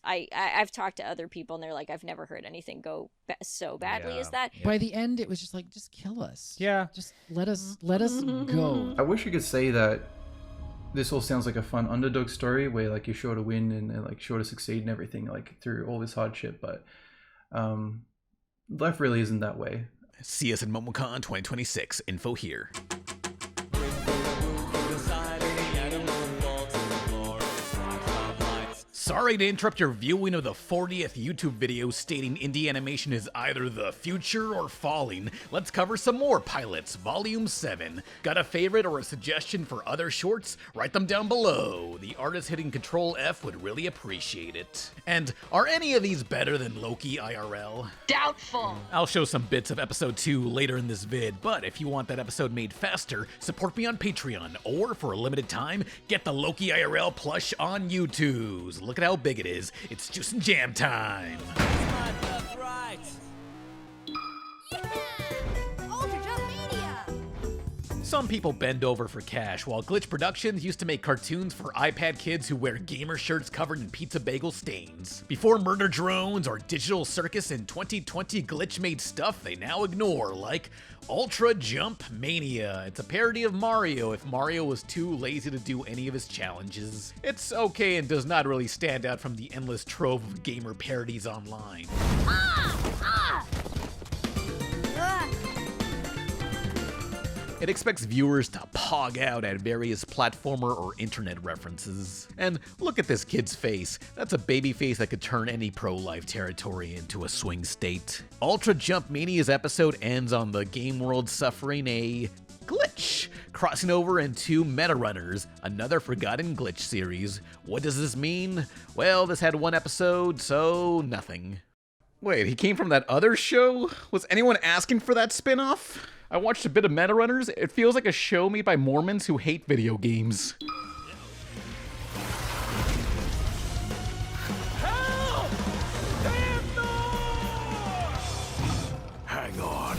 I've talked to other people and they're like, I've never heard anything go so badly as that. By the end, it was just like, just kill us. Yeah. Just let us go. I wish you could say that this all sounds like a fun underdog story where like you're sure to win and like sure to succeed and everything, like through all this hardship, but life really isn't that way. See us in MomoCon 2026. Info here. Sorry to interrupt your viewing of the 40th YouTube video stating indie animation is either the future or falling. Let's cover some more pilots. Volume 7. Got a favorite or a suggestion for other shorts? Write them down below. The artist hitting Control F would really appreciate it. And are any of these better than Loki IRL? Doubtful. I'll show some bits of episode 2 later in this vid, but if you want that episode made faster, support me on Patreon, or for a limited time, get the Loki IRL plush on YouTube. Look at how big it is. It's Juice and Jam time. Some people bend over for cash, while Glitch Productions used to make cartoons for iPad kids who wear gamer shirts covered in pizza bagel stains. Before Murder Drones or Digital Circus in 2020, Glitch made stuff they now ignore, like Ultra Jump Mania. It's a parody of Mario if Mario was too lazy to do any of his challenges. It's okay and does not really stand out from the endless trove of gamer parodies online. It expects viewers to pog out at various platformer or internet references. And look at this kid's face. That's a baby face that could turn any pro-life territory into a swing state. Ultra Jump Mania's episode ends on the game world suffering a glitch, crossing over into Meta Runners, another forgotten glitch series. What does this mean? Well, this had one episode, so nothing. Wait, he came from that other show? Was anyone asking for that spin-off? I watched a bit of Meta Runners. It feels like a show made by Mormons who hate video games. Help! Damn door! Hang on.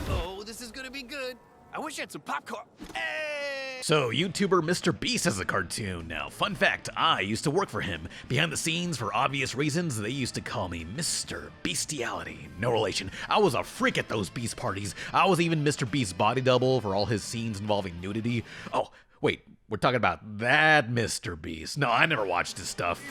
Oh, this is gonna be good. I wish I had some popcorn. Hey! So, YouTuber Mr. Beast has a cartoon. Now, fun fact, I used to work for him. Behind the scenes, for obvious reasons, they used to call me Mr. Bestiality. No relation. I was a freak at those Beast parties. I was even Mr. Beast's body double for all his scenes involving nudity. Oh, wait, we're talking about that Mr. Beast. No, I never watched his stuff.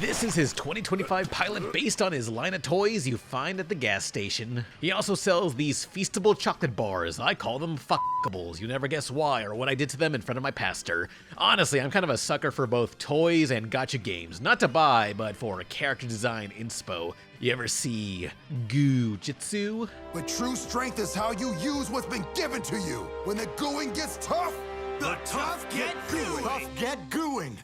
This is his 2025 pilot based on his line of toys you find at the gas station. He also sells these feastable chocolate bars. I call them fuckables. You never guess why or what I did to them in front of my pastor. Honestly, I'm kind of a sucker for both toys and gacha games. Not to buy, but for a character design inspo. You ever see Goo Jitsu? But true strength is how you use what's been given to you. When the going gets tough, The tough get gooey. tough get gooing.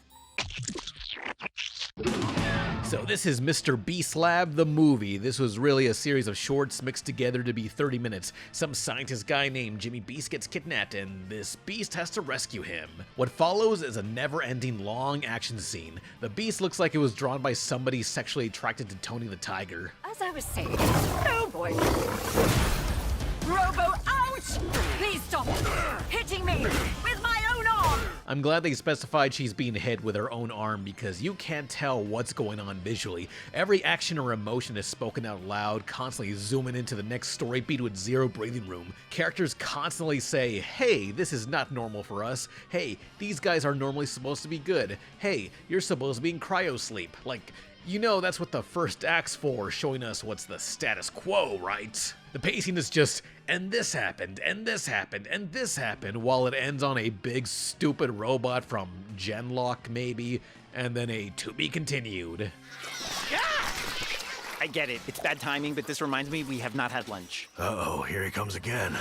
So this is Mr. Beast Lab, the movie. This was really a series of shorts mixed together to be 30 minutes. Some scientist guy named Jimmy Beast gets kidnapped and this beast has to rescue him. What follows is a never-ending long action scene. The beast looks like it was drawn by somebody sexually attracted to Tony the Tiger. As I was saying, oh boy. Robo, ouch! Please stop hitting me with my own arm! I'm glad they specified she's being hit with her own arm because you can't tell what's going on visually. Every action or emotion is spoken out loud, constantly zooming into the next story beat with zero breathing room. Characters constantly say, hey, this is not normal for us. Hey, these guys are normally supposed to be good. Hey, you're supposed to be in cryo sleep. Like, you know that's what the first act's for, showing us what's the status quo, right? The pacing is just, and this happened, and this happened, and this happened, while it ends on a big stupid robot from Genlock maybe, and then a to be continued. I get it. It's bad timing, but this reminds me we have not had lunch. Uh-oh, here he comes again.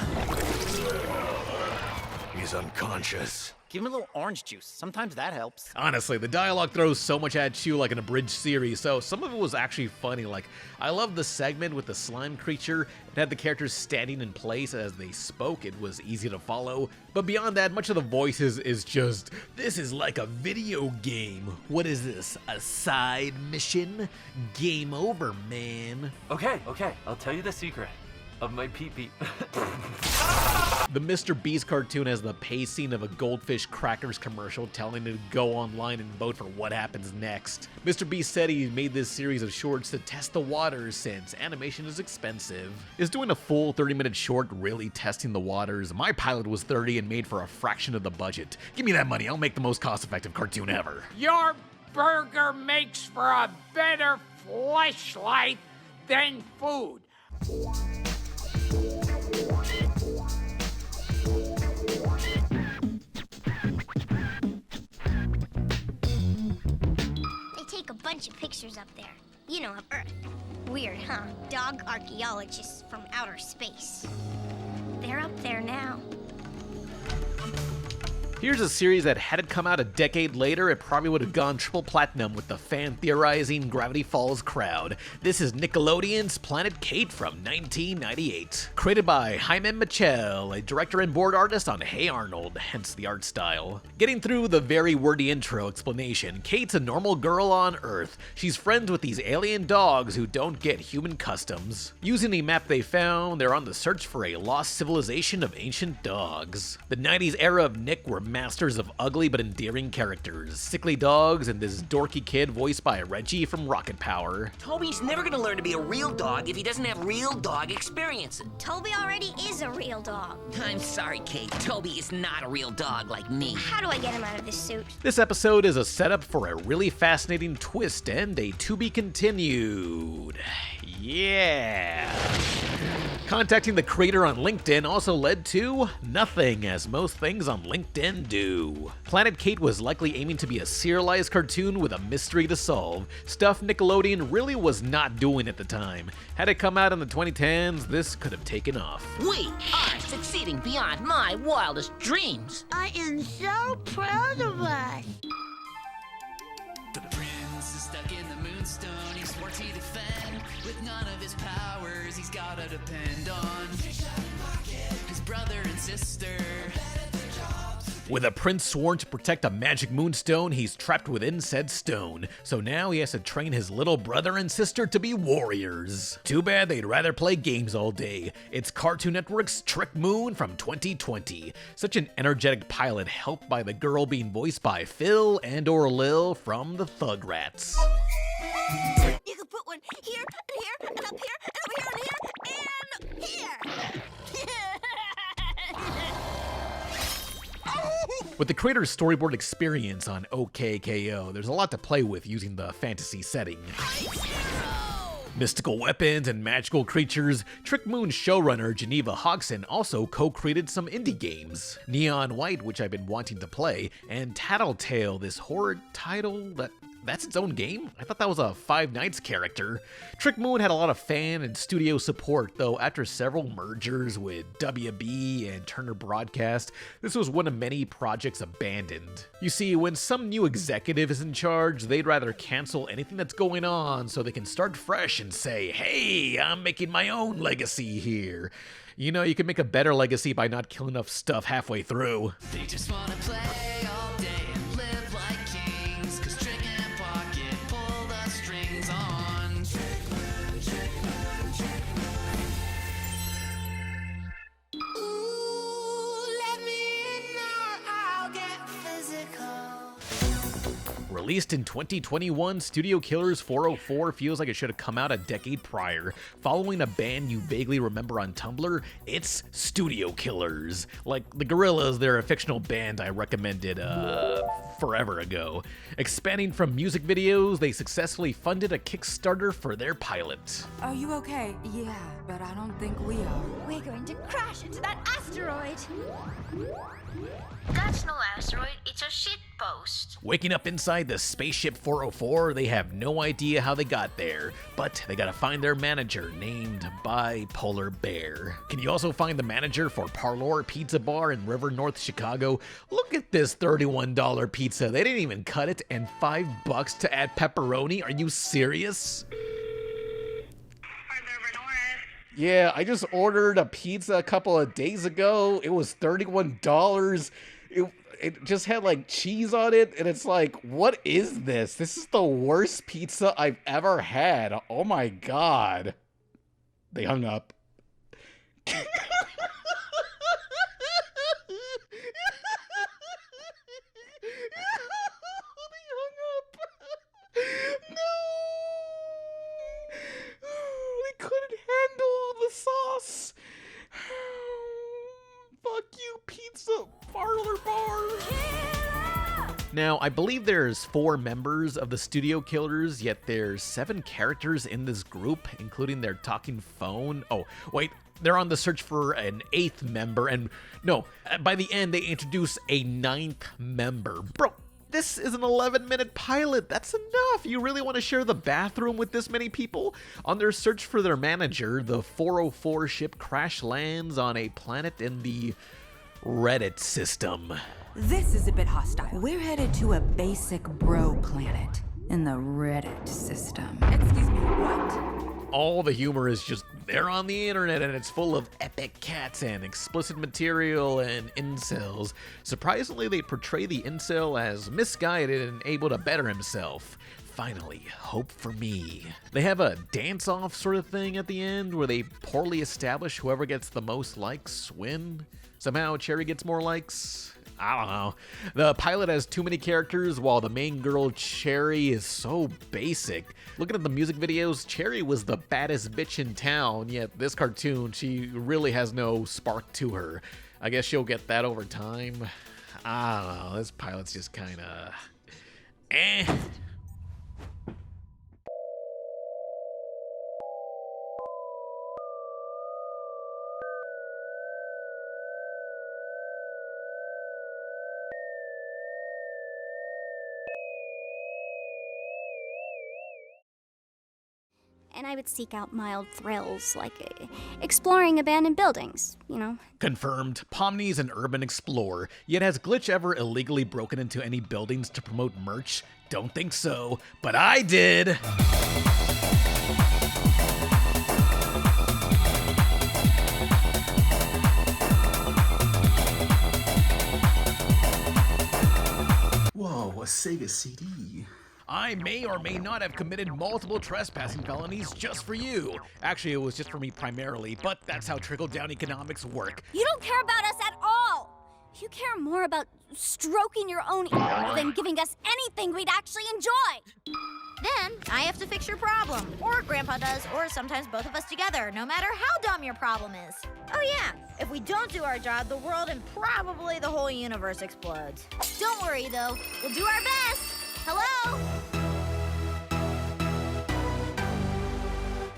He's unconscious. Give him a little orange juice. Sometimes that helps. Honestly, the dialogue throws so much at you like an abridged series, so some of it was actually funny. Like, I love the segment with the slime creature. It had the characters standing in place as they spoke. It was easy to follow. But beyond that, much of the voices is just, this is like a video game. What is this, a side mission? Game over, man. Okay, I'll tell you the secret. of my pee-pee. The Mr. Beast cartoon has the pacing of a Goldfish Crackers commercial telling you to go online and vote for what happens next. Mr. Beast said he made this series of shorts to test the waters since animation is expensive. Is doing a full 30-minute short really testing the waters? My pilot was 30 and made for a fraction of the budget. Give me that money, I'll make the most cost-effective cartoon ever. Your burger makes for a better fleshlight than food. Take a bunch of pictures up there. You know, of Earth. Weird, huh? Dog archaeologists from outer space. They're up there now. Here's a series that had it come out a decade later, it probably would have gone triple platinum with the fan-theorizing Gravity Falls crowd. This is Nickelodeon's Planet Kate from 1998. Created by Jaime Michel, a director and board artist on Hey Arnold, hence the art style. Getting through the very wordy intro explanation, Kate's a normal girl on Earth. She's friends with these alien dogs who don't get human customs. Using a map they found, they're on the search for a lost civilization of ancient dogs. The 90s era of Nick were masters of ugly but endearing characters, sickly dogs, and this dorky kid voiced by Reggie from Rocket Power. Toby's never gonna learn to be a real dog if he doesn't have real dog experience. Toby already is a real dog. I'm sorry, Kate. Toby is not a real dog like me. How do I get him out of this suit? This episode is a setup for a really fascinating twist and a to be continued. Yeah. Contacting the creator on LinkedIn also led to nothing, as most things on LinkedIn do. Planet Kate was likely aiming to be a serialized cartoon with a mystery to solve, stuff Nickelodeon really was not doing at the time. Had it come out in the 2010s, this could have taken off. We are succeeding beyond my wildest dreams. I am so proud of us. The prince is stuck in the moonstone. He swore to defend with none of his powers. He's gotta depend on his brother and sister. With a prince sworn to protect a magic moonstone, he's trapped within said stone. So now he has to train his little brother and sister to be warriors. Too bad they'd rather play games all day. It's Cartoon Network's Trick Moon from 2020. Such an energetic pilot helped by the girl being voiced by Phil and/or Lil from the Thug Rats. You can put one here, and here, and up here, and over here, and here, and here. With the creator's storyboard experience on OKKO, there's a lot to play with using the fantasy setting. Mystical weapons and magical creatures, Trick Moon's showrunner Geneva Hodgson also co-created some indie games. Neon White, which I've been wanting to play, and Tattletale, this horror title that's its own game? I thought that was a Five Nights character. Trick Moon had a lot of fan and studio support, though after several mergers with WB and Turner Broadcast, this was one of many projects abandoned. You see, when some new executive is in charge, they'd rather cancel anything that's going on so they can start fresh and say, hey, I'm making my own legacy here. You know, you can make a better legacy by not killing off stuff halfway through. They just wanna play all day and live like kings, 'cause Trick and Pocket pull the strings on. Ooh, let me in now, I'll get physical. Released in 2021, Studio Killers 404 feels like it should have come out a decade prior. Following a band you vaguely remember on Tumblr, it's Studio Killers. Like the Gorillaz, they're a fictional band I recommended forever ago. Expanding from music videos, they successfully funded a Kickstarter for their pilot. Are you okay? Yeah, but I don't think we are. We're going to crash into that asteroid. That's no asteroid, it's a shit post. Waking up inside the spaceship 404, they have no idea how they got there, but they gotta find their manager named Bipolar Bear. Can you also find the manager for Parlor Pizza Bar in River North, Chicago? Look at this $31 pizza. They didn't even cut it, and $5 to add pepperoni? Are you serious? Yeah, I just ordered a pizza a couple of days ago. It was $31. It just had like cheese on it, and it's like, what is this? This is the worst pizza I've ever had. Oh my god. They hung up. They couldn't handle the sauce. Fuck you, pizza parlor bar. Now, I believe there's 4 members of the Studio Killers, yet there's 7 characters in this group, including their talking phone. Oh, wait, they're on the search for an 8th member, and no, by the end, they introduce a 9th member. Bro, this is an 11-minute pilot. That's enough. You really want to share the bathroom with this many people? On their search for their manager, the 404 ship crash lands on a planet in the Reddit system. This is a bit hostile. We're headed to a basic bro planet in the Reddit system. Excuse me, what? All the humor is just there on the internet, and it's full of epic cats and explicit material and incels. Surprisingly, they portray the incel as misguided and able to better himself. Finally, hope for me. They have a dance-off sort of thing at the end where they poorly establish whoever gets the most likes win. Somehow Cherry gets more likes. I don't know. The pilot has too many characters, while the main girl, Cherry, is so basic. Looking at the music videos, Cherry was the baddest bitch in town, yet this cartoon, she really has no spark to her. I guess she'll get that over time. I don't know. This pilot's just kinda... eh. And I would seek out mild thrills, like exploring abandoned buildings, you know. Confirmed, Pomni's an urban explorer, yet has Glitch ever illegally broken into any buildings to promote merch? Don't think so, but I did! Whoa, a Sega CD. I may or may not have committed multiple trespassing felonies just for you. Actually, it was just for me primarily, but that's how trickle-down economics work. You don't care about us at all! You care more about stroking your own ego than giving us anything we'd actually enjoy! Then I have to fix your problem, or Grandpa does, or sometimes both of us together, no matter how dumb your problem is. Oh yeah, if we don't do our job, the world and probably the whole universe explodes. Don't worry though, we'll do our best! Hello?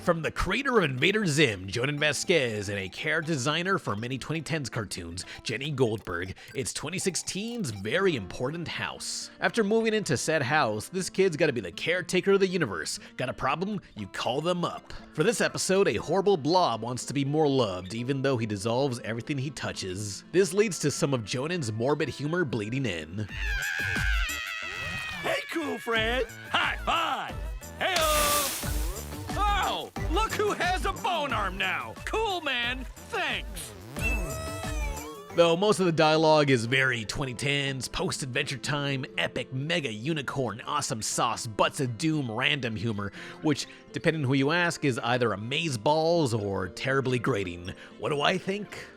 From the creator of Invader Zim, Jonan Vasquez, and a character designer for many 2010s cartoons, Jenny Goldberg, it's 2016's very important house. After moving into said house, this kid's gotta be the caretaker of the universe. Got a problem? You call them up. For this episode, a horrible blob wants to be more loved, even though he dissolves everything he touches. This leads to some of Jonan's morbid humor bleeding in. Hey, cool friend! High five! Hey-oh! Oh, look who has a bone arm now! Cool, man! Thanks! Though most of the dialogue is very 2010s, post-adventure time, epic, mega unicorn, awesome sauce, butts of doom, random humor, which, depending on who you ask, is either amazeballs or terribly grating. What do I think?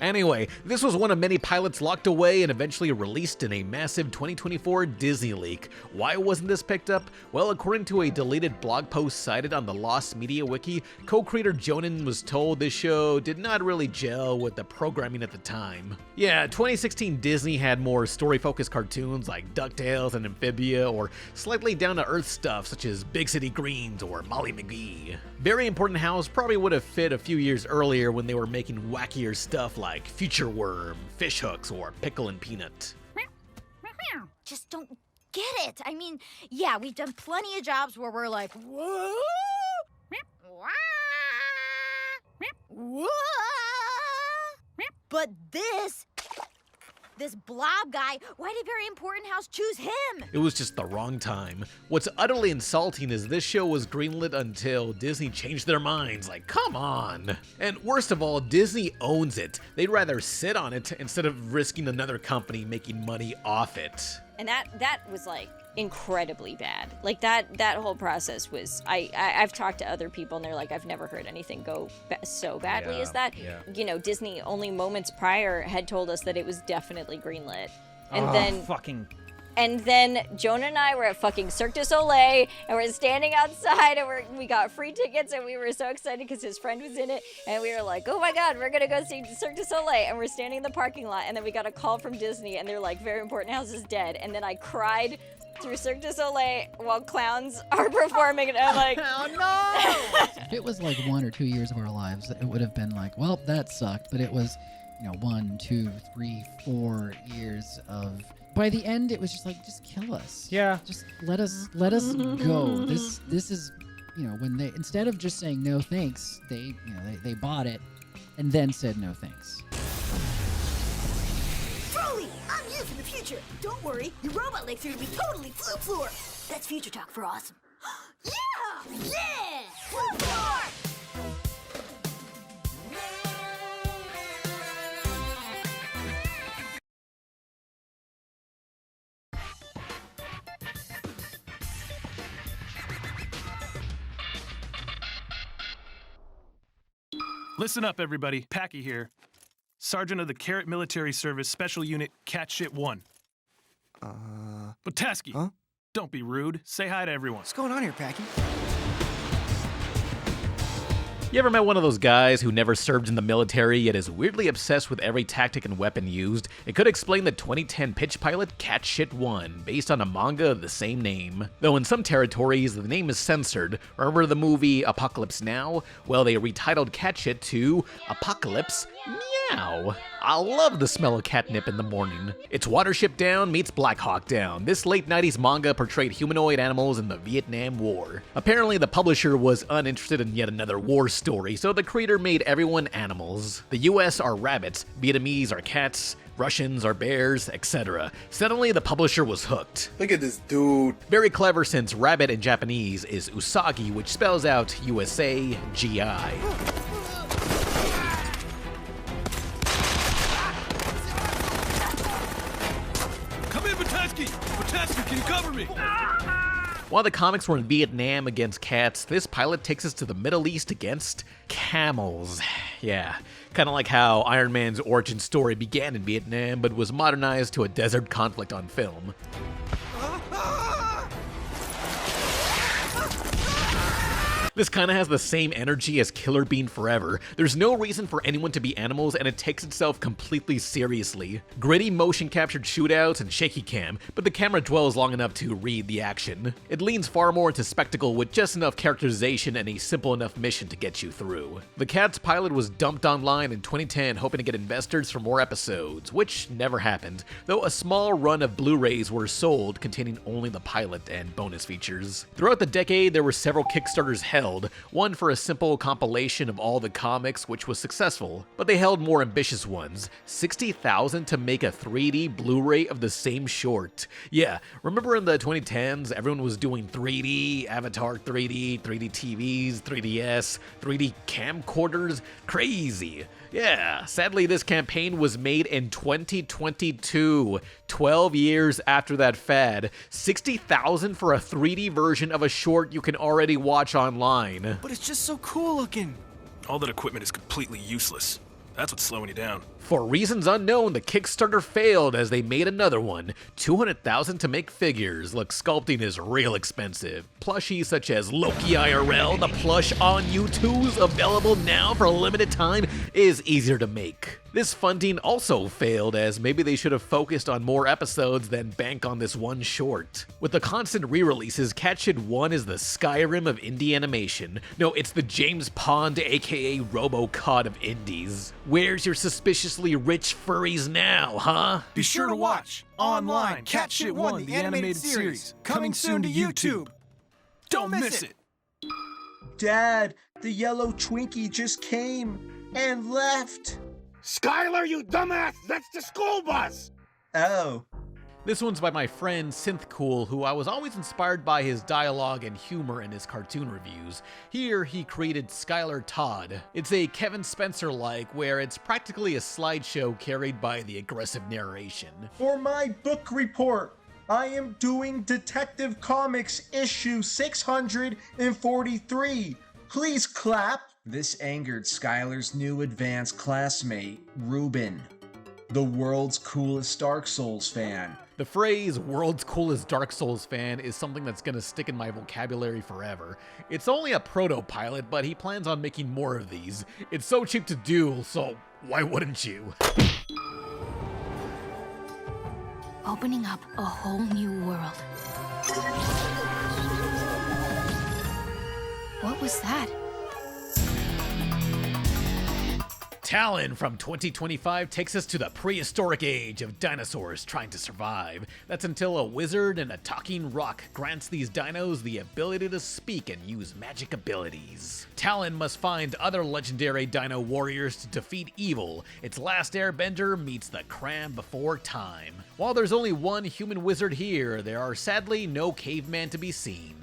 Anyway, this was one of many pilots locked away and eventually released in a massive 2024 Disney leak. Why wasn't this picked up? Well, according to a deleted blog post cited on the Lost Media Wiki, co-creator Jonan was told this show did not really gel with the programming at the time. Yeah, 2016 Disney had more story-focused cartoons like DuckTales and Amphibia, or slightly down-to-earth stuff such as Big City Greens or Molly McGee. Very Important House probably would have fit a few years earlier when they were making wackier stuff like Future Worm, Fish Hooks, or Pickle and Peanut. Just don't get it. I mean, yeah, we've done plenty of jobs where we're like, whoa, whoa, but this blob guy, why did Very Important House choose him? It was just the wrong time. What's utterly insulting is this show was greenlit until Disney changed their minds. Like, come on. And worst of all, Disney owns it. They'd rather sit on it instead of risking another company making money off it. And that was like incredibly bad. Like that whole process was, I've talked to other people and they're like, I've never heard anything go so badly as that. Yeah. You know, Disney only moments prior had told us that it was definitely greenlit. And And then Jonah and I were at fucking Cirque du Soleil, and we're standing outside, and we got free tickets, and we were so excited because his friend was in it, and we were like, oh my god, we're gonna go see Cirque du Soleil, and we're standing in the parking lot, and then we got a call from Disney, and they're like, very important house is dead, and then I cried through Cirque du Soleil while clowns are performing, and I'm like, oh no! If it was like 1 or 2 years of our lives, it would have been like, well, that sucked, but it was, 1, 2, 3, 4 years of... By the end, it was just like, just kill us. Yeah. Just let us go. This is, when they, instead of just saying no thanks, they bought it and then said no thanks. Trolley, I'm you from the future. Don't worry, your robot leg through to be totally floor. That's future talk for awesome. Yeah! Floor! Listen up, everybody. Packy here. Sergeant of the Carrot Military Service Special Unit Cat Shit 1. But Tasky, huh? Don't be rude. Say hi to everyone. What's going on here, Packy? You ever met one of those guys who never served in the military yet is weirdly obsessed with every tactic and weapon used? It could explain the 2010 pitch pilot Cat Shit 1, based on a manga of the same name. Though in some territories, the name is censored. Remember the movie Apocalypse Now? Well, they retitled Cat Shit to Apocalypse Meow. I love the smell of catnip in the morning. It's Watership Down meets Black Hawk Down. This late 90s manga portrayed humanoid animals in the Vietnam War. Apparently, the publisher was uninterested in yet another war story, so the creator made everyone animals. The US are rabbits, Vietnamese are cats, Russians are bears, etc. Suddenly, the publisher was hooked. Look at this dude. Very clever, since rabbit in Japanese is usagi, which spells out USA GI. Tasky, can you cover me? While the comics were in Vietnam against cats, this pilot takes us to the Middle East against camels. Yeah, kind of like how Iron Man's origin story began in Vietnam, but was modernized to a desert conflict on film. This kind of has the same energy as Killer Bean Forever. There's no reason for anyone to be animals, and it takes itself completely seriously. Gritty motion captured shootouts and shaky cam, but the camera dwells long enough to read the action. It leans far more into spectacle with just enough characterization and a simple enough mission to get you through. The Cats pilot was dumped online in 2010, hoping to get investors for more episodes, which never happened, though a small run of Blu-rays were sold containing only the pilot and bonus features. Throughout the decade, there were several Kickstarters held, one for a simple compilation of all the comics, which was successful, but they held more ambitious ones, $60,000 to make a 3D Blu-ray of the same short. Yeah, remember in the 2010s, everyone was doing 3D, Avatar 3D, 3D TVs, 3DS, 3D camcorders? Crazy. Yeah, sadly this campaign was made in 2022, 12 years after that fad. $60,000 for a 3D version of a short you can already watch online. But it's just so cool looking. All that equipment is completely useless. That's what's slowing you down. For reasons unknown, the Kickstarter failed as they made another one. $200,000 to make figures. Look, sculpting is real expensive. Plushies such as Loki IRL, the plush on U2's available now for a limited time, is easier to make. This funding also failed, as maybe they should have focused on more episodes than bank on this one short. With the constant re-releases, Cat Shit 1 is the Skyrim of indie animation. No, it's the James Pond aka RoboCod of indies. Where's your suspiciously rich furries now, huh? Be sure to watch online Cat Shit 1, the animated series, coming soon to YouTube. Don't miss it. Dad, the yellow Twinkie just came and left. Skyler, you dumbass! That's the school bus! Oh. This one's by my friend Synthcool, who I was always inspired by his dialogue and humor in his cartoon reviews. Here, he created Skyler Todd. It's a Kevin Spencer-like, where it's practically a slideshow carried by the aggressive narration. For my book report, I am doing Detective Comics issue 643. Please clap. This angered Skyler's new advanced classmate, Ruben, the world's coolest Dark Souls fan. The phrase world's coolest Dark Souls fan is something that's gonna stick in my vocabulary forever. It's only a proto-pilot, but he plans on making more of these. It's so cheap to do, so why wouldn't you? Opening up a whole new world. What was that? Talon from 2025 takes us to the prehistoric age of dinosaurs trying to survive. That's until a wizard and a talking rock grants these dinos the ability to speak and use magic abilities. Talon must find other legendary dino warriors to defeat evil. Its last airbender meets the cram before time. While there's only one human wizard here, there are sadly no cavemen to be seen.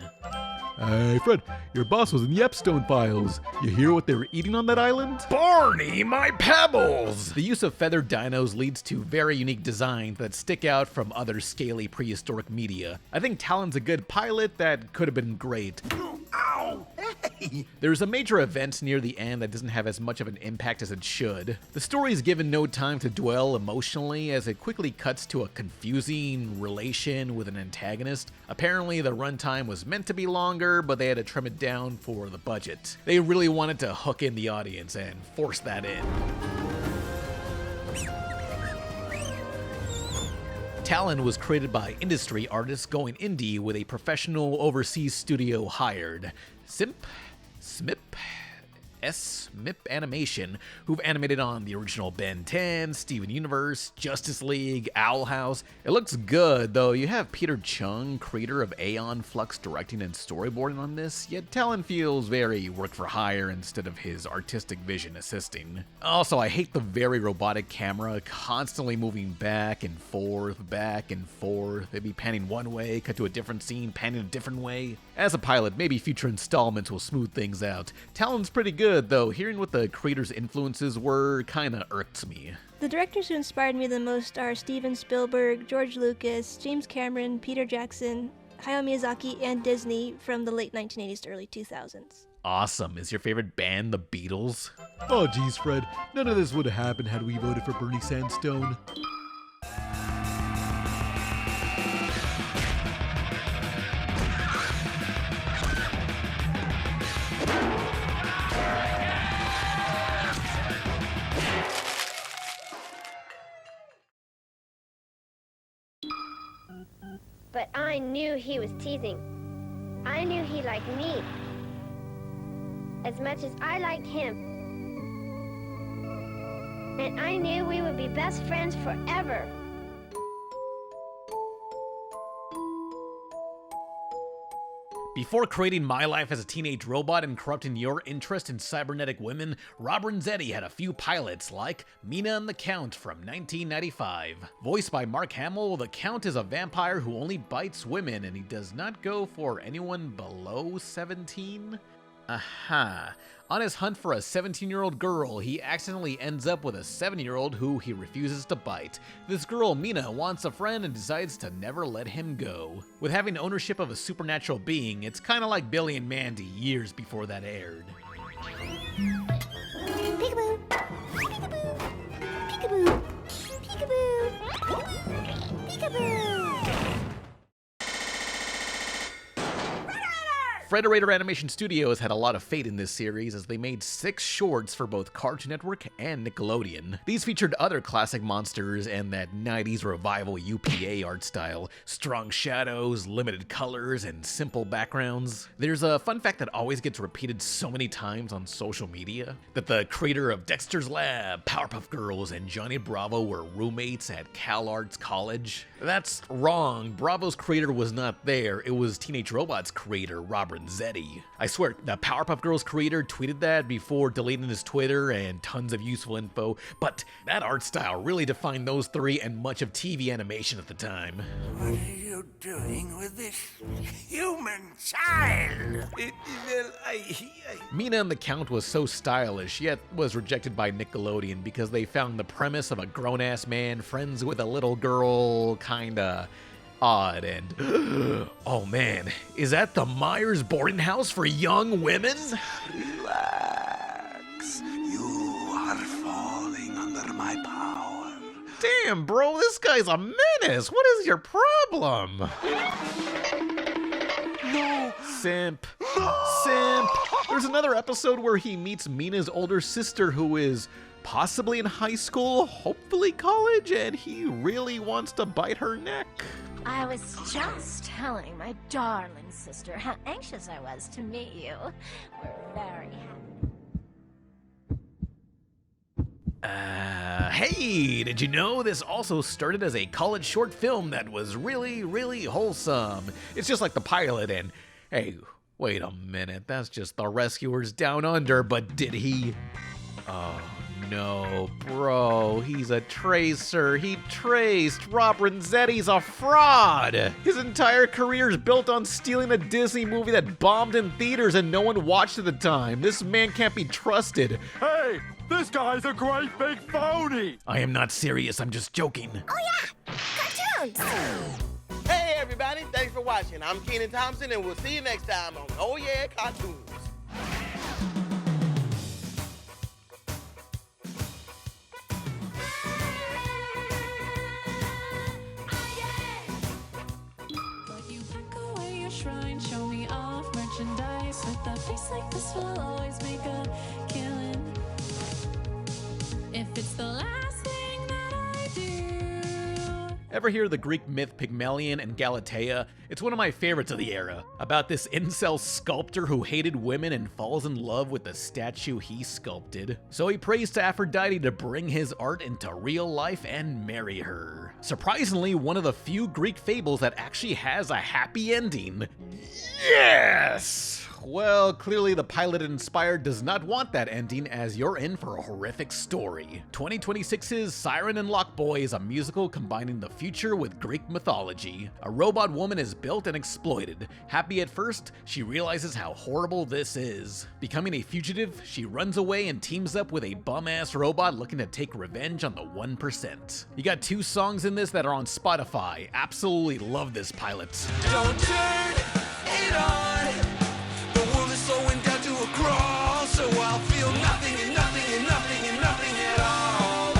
Hey, Fred, your boss was in the Epstone files. You hear what they were eating on that island? Barney, my pebbles! The use of feathered dinos leads to very unique designs that stick out from other scaly prehistoric media. I think Talon's a good pilot that could have been great. Ow! Hey! There's a major event near the end that doesn't have as much of an impact as it should. The story is given no time to dwell emotionally as it quickly cuts to a confusing relation with an antagonist. Apparently the runtime was meant to be longer, but they had to trim it down for the budget. They really wanted to hook in the audience and force that in. Talon was created by industry artists going indie with a professional overseas studio hired. SMIP Animation, who've animated on the original Ben 10, Steven Universe, Justice League, Owl House. It looks good, though you have Peter Chung, creator of Aeon Flux, directing and storyboarding on this, yet Talon feels very work for hire instead of his artistic vision assisting. Also, I hate the very robotic camera, constantly moving back and forth. They'd be panning one way, cut to a different scene, panning a different way. As a pilot, maybe future installments will smooth things out. Talon's pretty good, though hearing what the creator's influences were kinda irked me. The directors who inspired me the most are Steven Spielberg, George Lucas, James Cameron, Peter Jackson, Hayao Miyazaki, and Disney from the late 1980s to early 2000s. Awesome. Is your favorite band the Beatles? Oh geez, Fred, none of this would have happened had we voted for Bernie Sandstone. But I knew he was teasing. I knew he liked me as much as I liked him. And I knew we would be best friends forever. Before creating My Life as a Teenage Robot and corrupting your interest in cybernetic women, Rob Renzetti had a few pilots like Mina and The Count from 1995. Voiced by Mark Hamill, The Count is a vampire who only bites women and he does not go for anyone below 17? Aha. On his hunt for a 17-year-old girl, he accidentally ends up with a 7-year-old who he refuses to bite. This girl, Mina, wants a friend and decides to never let him go. With having ownership of a supernatural being, it's kinda like Billy and Mandy years before that aired. Peekaboo! Peekaboo! Peekaboo! Peekaboo! Peekaboo! Frederator Animation Studios had a lot of fate in this series as they made 6 shorts for both Cartoon Network and Nickelodeon. These featured other classic monsters and that 90s revival UPA art style, strong shadows, limited colors, and simple backgrounds. There's a fun fact that always gets repeated so many times on social media, that the creator of Dexter's Lab, Powerpuff Girls, and Johnny Bravo were roommates at Cal Arts College. That's wrong. Bravo's creator was not there. It was Teenage Robot's creator, Rob Renzetti. I swear, the Powerpuff Girls creator tweeted that before deleting his Twitter and tons of useful info, but that art style really defined those three and much of TV animation at the time. What are you doing with this human child? Mina and The Count was so stylish, yet was rejected by Nickelodeon because they found the premise of a grown-ass man friends with a little girl kinda Todd, and oh man, is that the Myers boarding house for young women? Relax. You are falling under my power. Damn, bro, this guy's a menace. What is your problem? No. Simp. Simp. There's another episode where he meets Mina's older sister who is possibly in high school, hopefully college, and he really wants to bite her neck. I was just telling my darling sister how anxious I was to meet you. We're very happy. Hey, did you know this also started as a college short film that was really, really wholesome? It's just like the pilot, and hey, wait a minute, that's just the Rescuers Down Under, but did he? Oh no, bro, he's a tracer. He traced. Rob Renzetti's a fraud. His entire career is built on stealing a Disney movie that bombed in theaters and no one watched at the time. This man can't be trusted. Hey, this guy's a great big phony. I am not serious, I'm just joking. Oh yeah, cartoons. Hey everybody, thanks for watching. I'm Kenan Thompson and we'll see you next time on Oh Yeah, Cartoons. Show me off merchandise with a face like this will always make a killing. If it's the last thing that I do. Ever hear the Greek myth Pygmalion and Galatea? It's one of my favorites of the era, about this incel sculptor who hated women and falls in love with the statue he sculpted. So he prays to Aphrodite to bring his art into real life and marry her. Surprisingly, one of the few Greek fables that actually has a happy ending. Yes! Well, clearly the pilot inspired does not want that ending, as you're in for a horrific story. 2026's Siren and Lockboy is a musical combining the future with Greek mythology. A robot woman is built and exploited. Happy at first, she realizes how horrible this is. Becoming a fugitive, she runs away and teams up with a bum-ass robot looking to take revenge on the 1%. You got 2 songs in this that are on Spotify. Absolutely love this pilot. Don't turn it on. Slowing down to a crawl, so I'll feel nothing and nothing and nothing and nothing at all.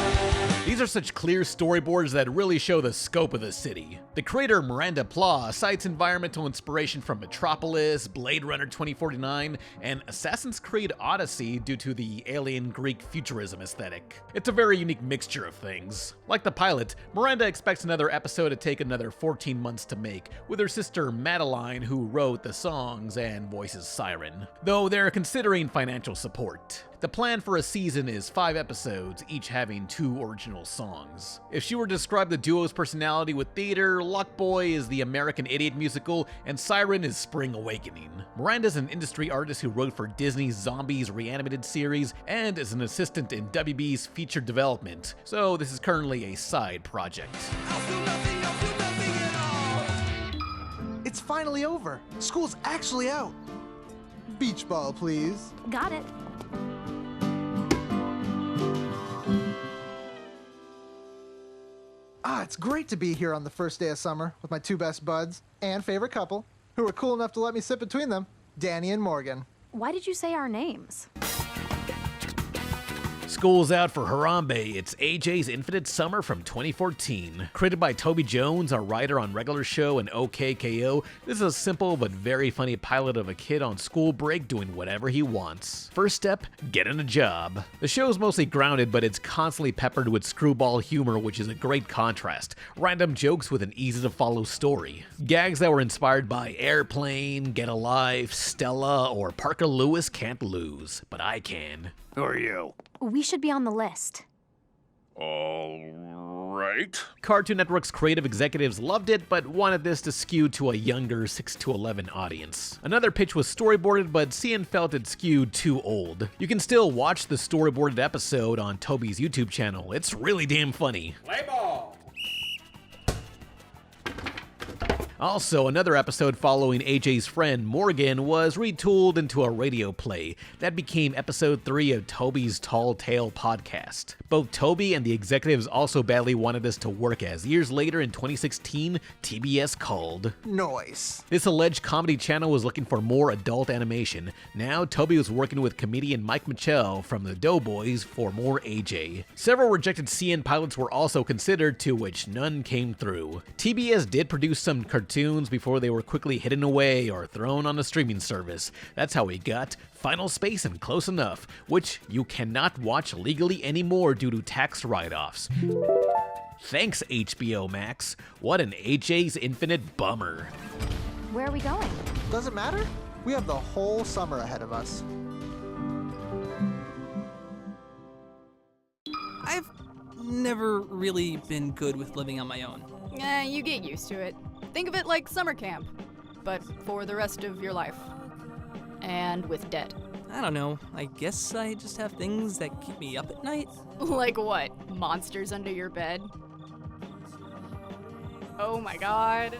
These are such clear storyboards that really show the scope of the city. The creator Miranda Pla cites environmental inspiration from Metropolis, Blade Runner 2049, and Assassin's Creed Odyssey due to the alien Greek futurism aesthetic. It's a very unique mixture of things. Like the pilot, Miranda expects another episode to take another 14 months to make, with her sister Madeline, who wrote the songs and voices Siren, though they're considering financial support. The plan for a season is 5 episodes, each having 2 original songs. If she were to describe the duo's personality with theater, Lockboy is the American Idiot musical, and Siren is Spring Awakening. Miranda's an industry artist who wrote for Disney's Zombies reanimated series, and is an assistant in WB's feature development, so this is currently a side project. It's finally over. School's actually out. Beach ball, please. Got it. It's great to be here on the first day of summer with my 2 best buds and favorite couple, who were cool enough to let me sit between them, Danny and Morgan. Why did you say our names? School's out for Harambe. It's AJs Infinite Summer from 2014. Created by Toby Jones, a writer on Regular Show and OKKO, this is a simple but very funny pilot of a kid on school break doing whatever he wants. First step, getting a job. The show's mostly grounded, but it's constantly peppered with screwball humor, which is a great contrast. Random jokes with an easy-to-follow story. Gags that were inspired by Airplane, Get a Life, Stella, or Parker Lewis Can't Lose. But I can. Who are you? We should be on the list. All right. Cartoon Network's creative executives loved it, but wanted this to skew to a younger 6 to 11 audience. Another pitch was storyboarded, but CN felt it skewed too old. You can still watch the storyboarded episode on Toby's YouTube channel. It's really damn funny. Play ball. Also, another episode following AJ's friend Morgan was retooled into a radio play that became episode 3 of Toby's Tall Tale podcast. Both Toby and the executives also badly wanted this to work, as years later in 2016, TBS called Noise. This alleged comedy channel was looking for more adult animation. Now, Toby was working with comedian Mike Mitchell from the Doughboys for more AJ. Several rejected CN pilots were also considered, to which none came through. TBS did produce some cartoons before they were quickly hidden away or thrown on a streaming service. That's how we got Final Space and Close Enough, which you cannot watch legally anymore due to tax write-offs. Thanks, HBO Max. What an AJ's Infinite bummer. Where are we going? Doesn't matter. We have the whole summer ahead of us. I've never really been good with living on my own. You get used to it. Think of it like summer camp, but for the rest of your life. And with debt. I don't know. I guess I just have things that keep me up at night. Like what? Monsters under your bed? Oh my god.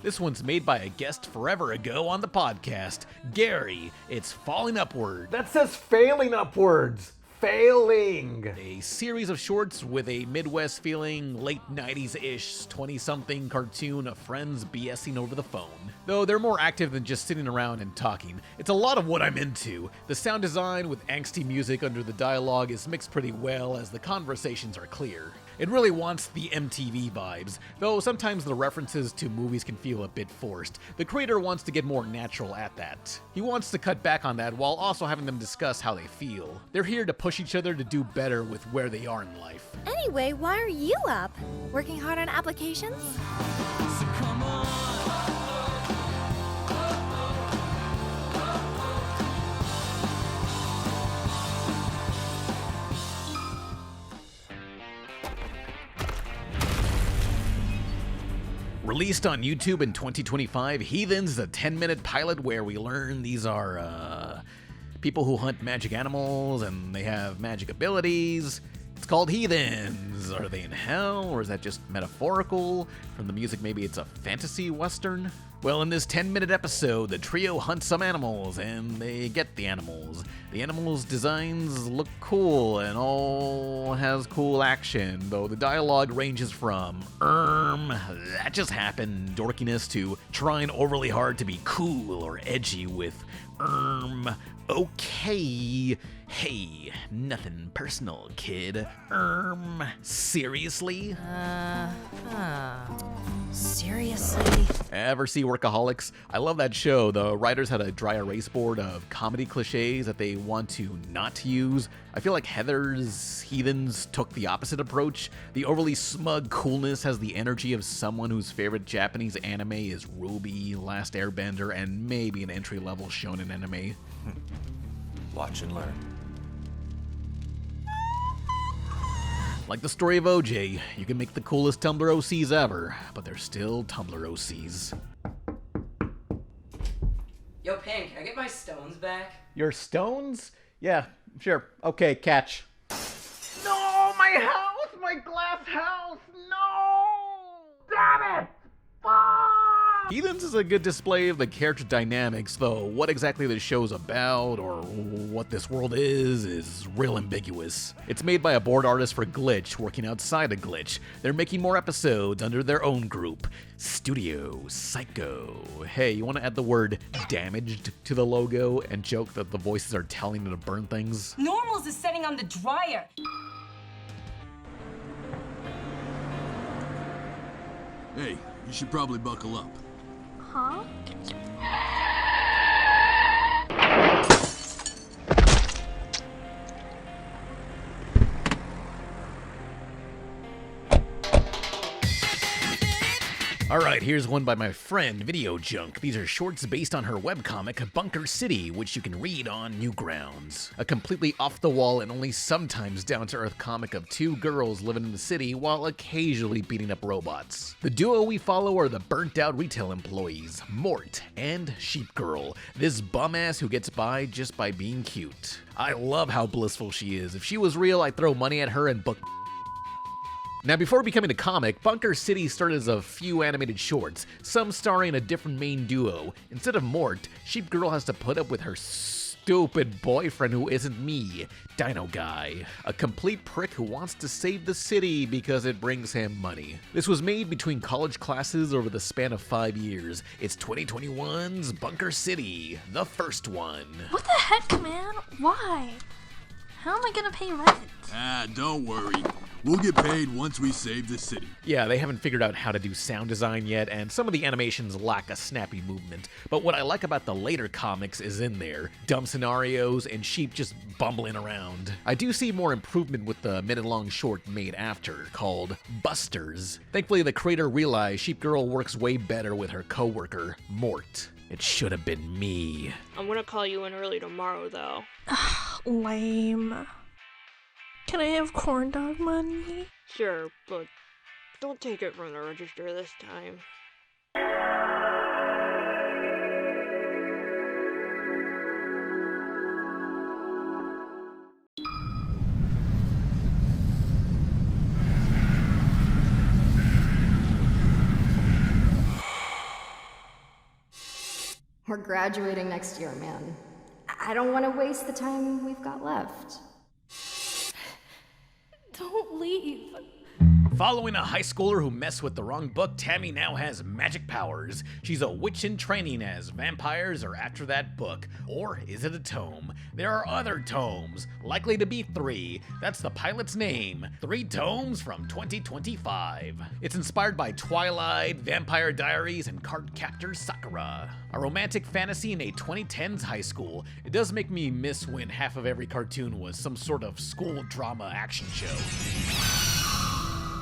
This one's made by a guest forever ago on the podcast, Gary. It's Falling Upward. That says failing upwards. Failing. A series of shorts with a Midwest feeling, late 90s-ish, 20-something cartoon of friends BSing over the phone. Though they're more active than just sitting around and talking. It's a lot of what I'm into. The sound design with angsty music under the dialogue is mixed pretty well, as the conversations are clear. It really wants the MTV vibes, though sometimes the references to movies can feel a bit forced. The creator wants to get more natural at that. He wants to cut back on that while also having them discuss how they feel. They're here to push each other to do better with where they are in life. Anyway, why are you up? Working hard on applications? Released on YouTube in 2025, Heathens is a 10-minute pilot where we learn these are people who hunt magic animals and they have magic abilities. It's called Heathens. Are they in hell, or is that just metaphorical? From the music, maybe it's a fantasy western? Well, in this 10-minute episode, the trio hunts some animals, and they get the animals. The animals' designs look cool, and all has cool action, though the dialogue ranges from, that just happened, dorkiness, to trying overly hard to be cool or edgy with, okay. Hey, nothing personal, kid. Seriously? Seriously? Ever see Workaholics? I love that show. The writers had a dry erase board of comedy cliches that they want to not use. I feel like Heathens took the opposite approach. The overly smug coolness has the energy of someone whose favorite Japanese anime is Ruby, Last Airbender, and maybe an entry-level shonen anime. Watch and learn. Like the story of OJ, you can make the coolest Tumblr OCs ever, but they're still Tumblr OCs. Yo, Pink, can I get my stones back? Your stones? Yeah, sure. Okay, catch. No, my house! My glass house! No! Damn it! Fuck! Heathens is a good display of the character dynamics, though what exactly the show's about or what this world is real ambiguous. It's made by a board artist for Glitch, working outside of Glitch. They're making more episodes under their own group, Studio Psycho. Hey, you want to add the word damaged to the logo and joke that the voices are telling it to burn things? Normals is setting on the dryer. Hey, you should probably buckle up. Huh? Alright, here's one by my friend, Video Junk. These are shorts based on her webcomic, Bunker City, which you can read on Newgrounds. A completely off-the-wall and only sometimes down-to-earth comic of two girls living in the city while occasionally beating up robots. The duo we follow are the burnt-out retail employees, Mort and Sheep Girl, this bum-ass who gets by just by being cute. I love how blissful she is. If she was real, I'd throw money at her and book. Now, before becoming a comic, Bunker City started as a few animated shorts, some starring a different main duo. Instead of Mort, Sheep Girl has to put up with her stupid boyfriend who isn't me, Dino Guy, a complete prick who wants to save the city because it brings him money. This was made between college classes over the span of 5 years. It's 2021's Bunker City, the first one. What the heck, man? Why? How am I gonna pay rent? Ah, don't worry. We'll get paid once we save the city. Yeah, they haven't figured out how to do sound design yet, and some of the animations lack a snappy movement. But what I like about the later comics is in there. Dumb scenarios and sheep just bumbling around. I do see more improvement with the minute-long short made after, called Busters. Thankfully, the creator realized Sheep Girl works way better with her co-worker, Mort. It should have been me. I'm gonna call you in early tomorrow, though. Lame. Can I have corn dog money? Sure, but don't take it from the register this time. We're graduating next year, man. I don't want to waste the time we've got left. Don't leave. Following a high schooler who messed with the wrong book, Tammy now has magic powers. She's a witch in training, as vampires are after that book. Or is it a tome? There are other tomes, likely to be 3. That's the pilot's name. 3 tomes from 2025. It's inspired by Twilight, Vampire Diaries, and Cardcaptor Sakura. A romantic fantasy in a 2010s high school. It does make me miss when half of every cartoon was some sort of school drama action show.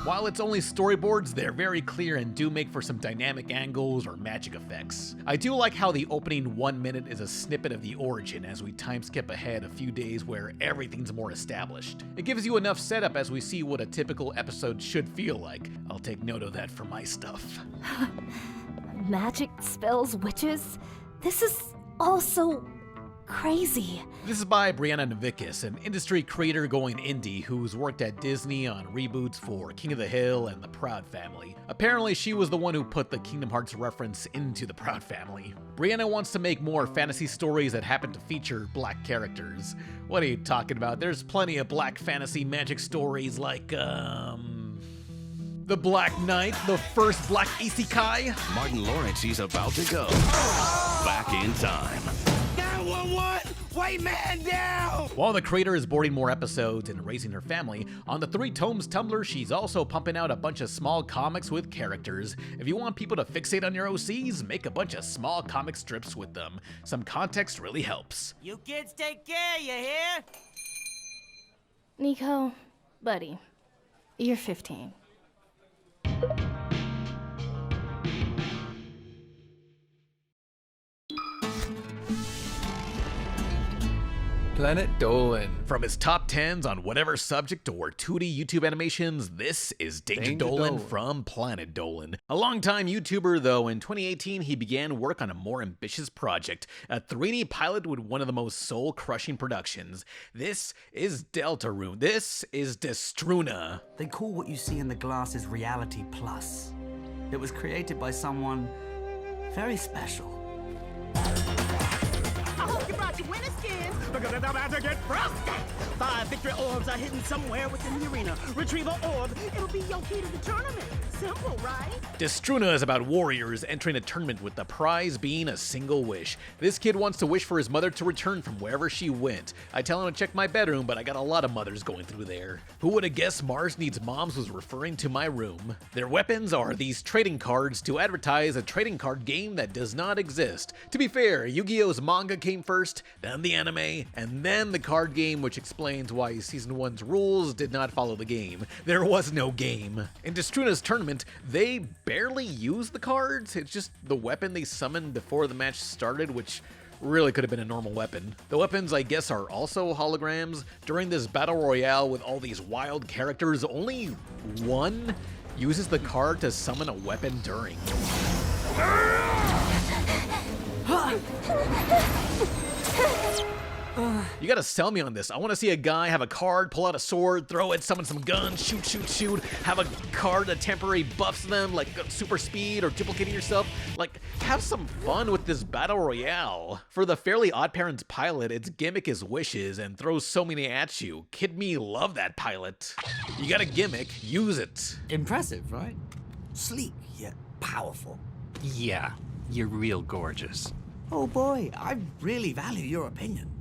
While it's only storyboards, they're very clear and do make for some dynamic angles or magic effects. I do like how the opening 1 minute is a snippet of the origin as we time skip ahead a few days where everything's more established. It gives you enough setup as we see what a typical episode should feel like. I'll take note of that for my stuff. Magic, spells, witches? This is all so crazy. This is by Brianna Novikis, an industry creator going indie who's worked at Disney on reboots for King of the Hill and The Proud Family. Apparently, she was the one who put the Kingdom Hearts reference into The Proud Family. Brianna wants to make more fantasy stories that happen to feature black characters. What are you talking about? There's plenty of black fantasy magic stories like, The Black Knight, the first black isekai. Martin Lawrence, he's about to go back in time. 911! White man down! While the creator is boarding more episodes and raising her family, on the 3 Tomes Tumblr, she's also pumping out a bunch of small comics with characters. If you want people to fixate on your OCs, make a bunch of small comic strips with them. Some context really helps. You kids take care, you hear? Nico, buddy, you're 15. Planet Dolan. From his top 10s on whatever subject or 2D YouTube animations, this is Danger Dolan from Planet Dolan. A longtime YouTuber, though, in 2018 he began work on a more ambitious project, a 3D pilot with one of the most soul-crushing productions. This is Deltarune. This is Destruna. They call what you see in the glass reality plus. It was created by someone very special. I hope you brought your winter skins, because it's about to get frosty. 5 victory orbs are hidden somewhere within the arena. Retrieve an orb, it'll be your key to the tournament. Simple, right? Destruna is about warriors entering a tournament with the prize being a single wish. This kid wants to wish for his mother to return from wherever she went. I tell him to check my bedroom, but I got a lot of mothers going through there. Who would have guessed Mars Needs Moms was referring to my room? Their weapons are these trading cards to advertise a trading card game that does not exist. To be fair, Yu-Gi-Oh's manga came first, then the anime, and then the card game, which explains why Season 1's rules did not follow the game. There was no game. In Destruna's tournament, they barely use the cards. It's just the weapon they summoned before the match started, which really could have been a normal weapon. The weapons, I guess, are also holograms. During this battle royale with all these wild characters, only one uses the card to summon a weapon during. You gotta sell me on this. I wanna see a guy have a card, pull out a sword, throw it, summon some guns, shoot, have a card that temporary buffs them, like super speed or duplicating yourself. Like, have some fun with this battle royale. For the Fairly OddParents pilot, its gimmick is wishes and throws so many at you. Kid me love that pilot. You got a gimmick, use it. Impressive, right? Sleek yet powerful. Yeah, you're real gorgeous. Oh boy, I really value your opinion.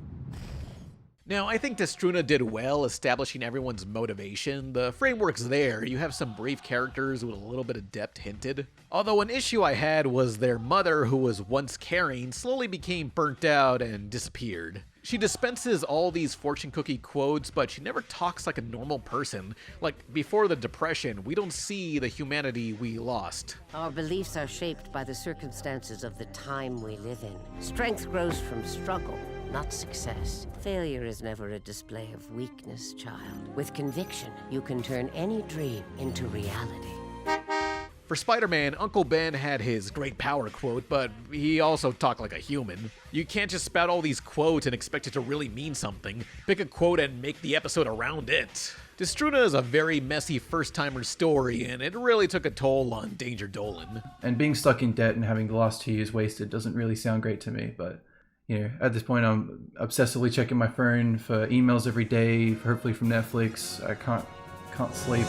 Now, I think Destruna did well establishing everyone's motivation. The framework's there, you have some brief characters with a little bit of depth hinted. Although an issue I had was their mother, who was once caring, slowly became burnt out and disappeared. She dispenses all these fortune cookie quotes, but she never talks like a normal person. Like, before the Depression, we don't see the humanity we lost. Our beliefs are shaped by the circumstances of the time we live in. Strength grows from struggle, not success. Failure is never a display of weakness, child. With conviction, you can turn any dream into reality. For Spider-Man, Uncle Ben had his great power quote, but he also talked like a human. You can't just spout all these quotes and expect it to really mean something. Pick a quote and make the episode around it. Destruna is a very messy first-timer story, and it really took a toll on Danger Dolan. And being stuck in debt and having the last 2 years wasted doesn't really sound great to me, but you know, at this point I'm obsessively checking my phone for emails every day, hopefully from Netflix. I can't sleep.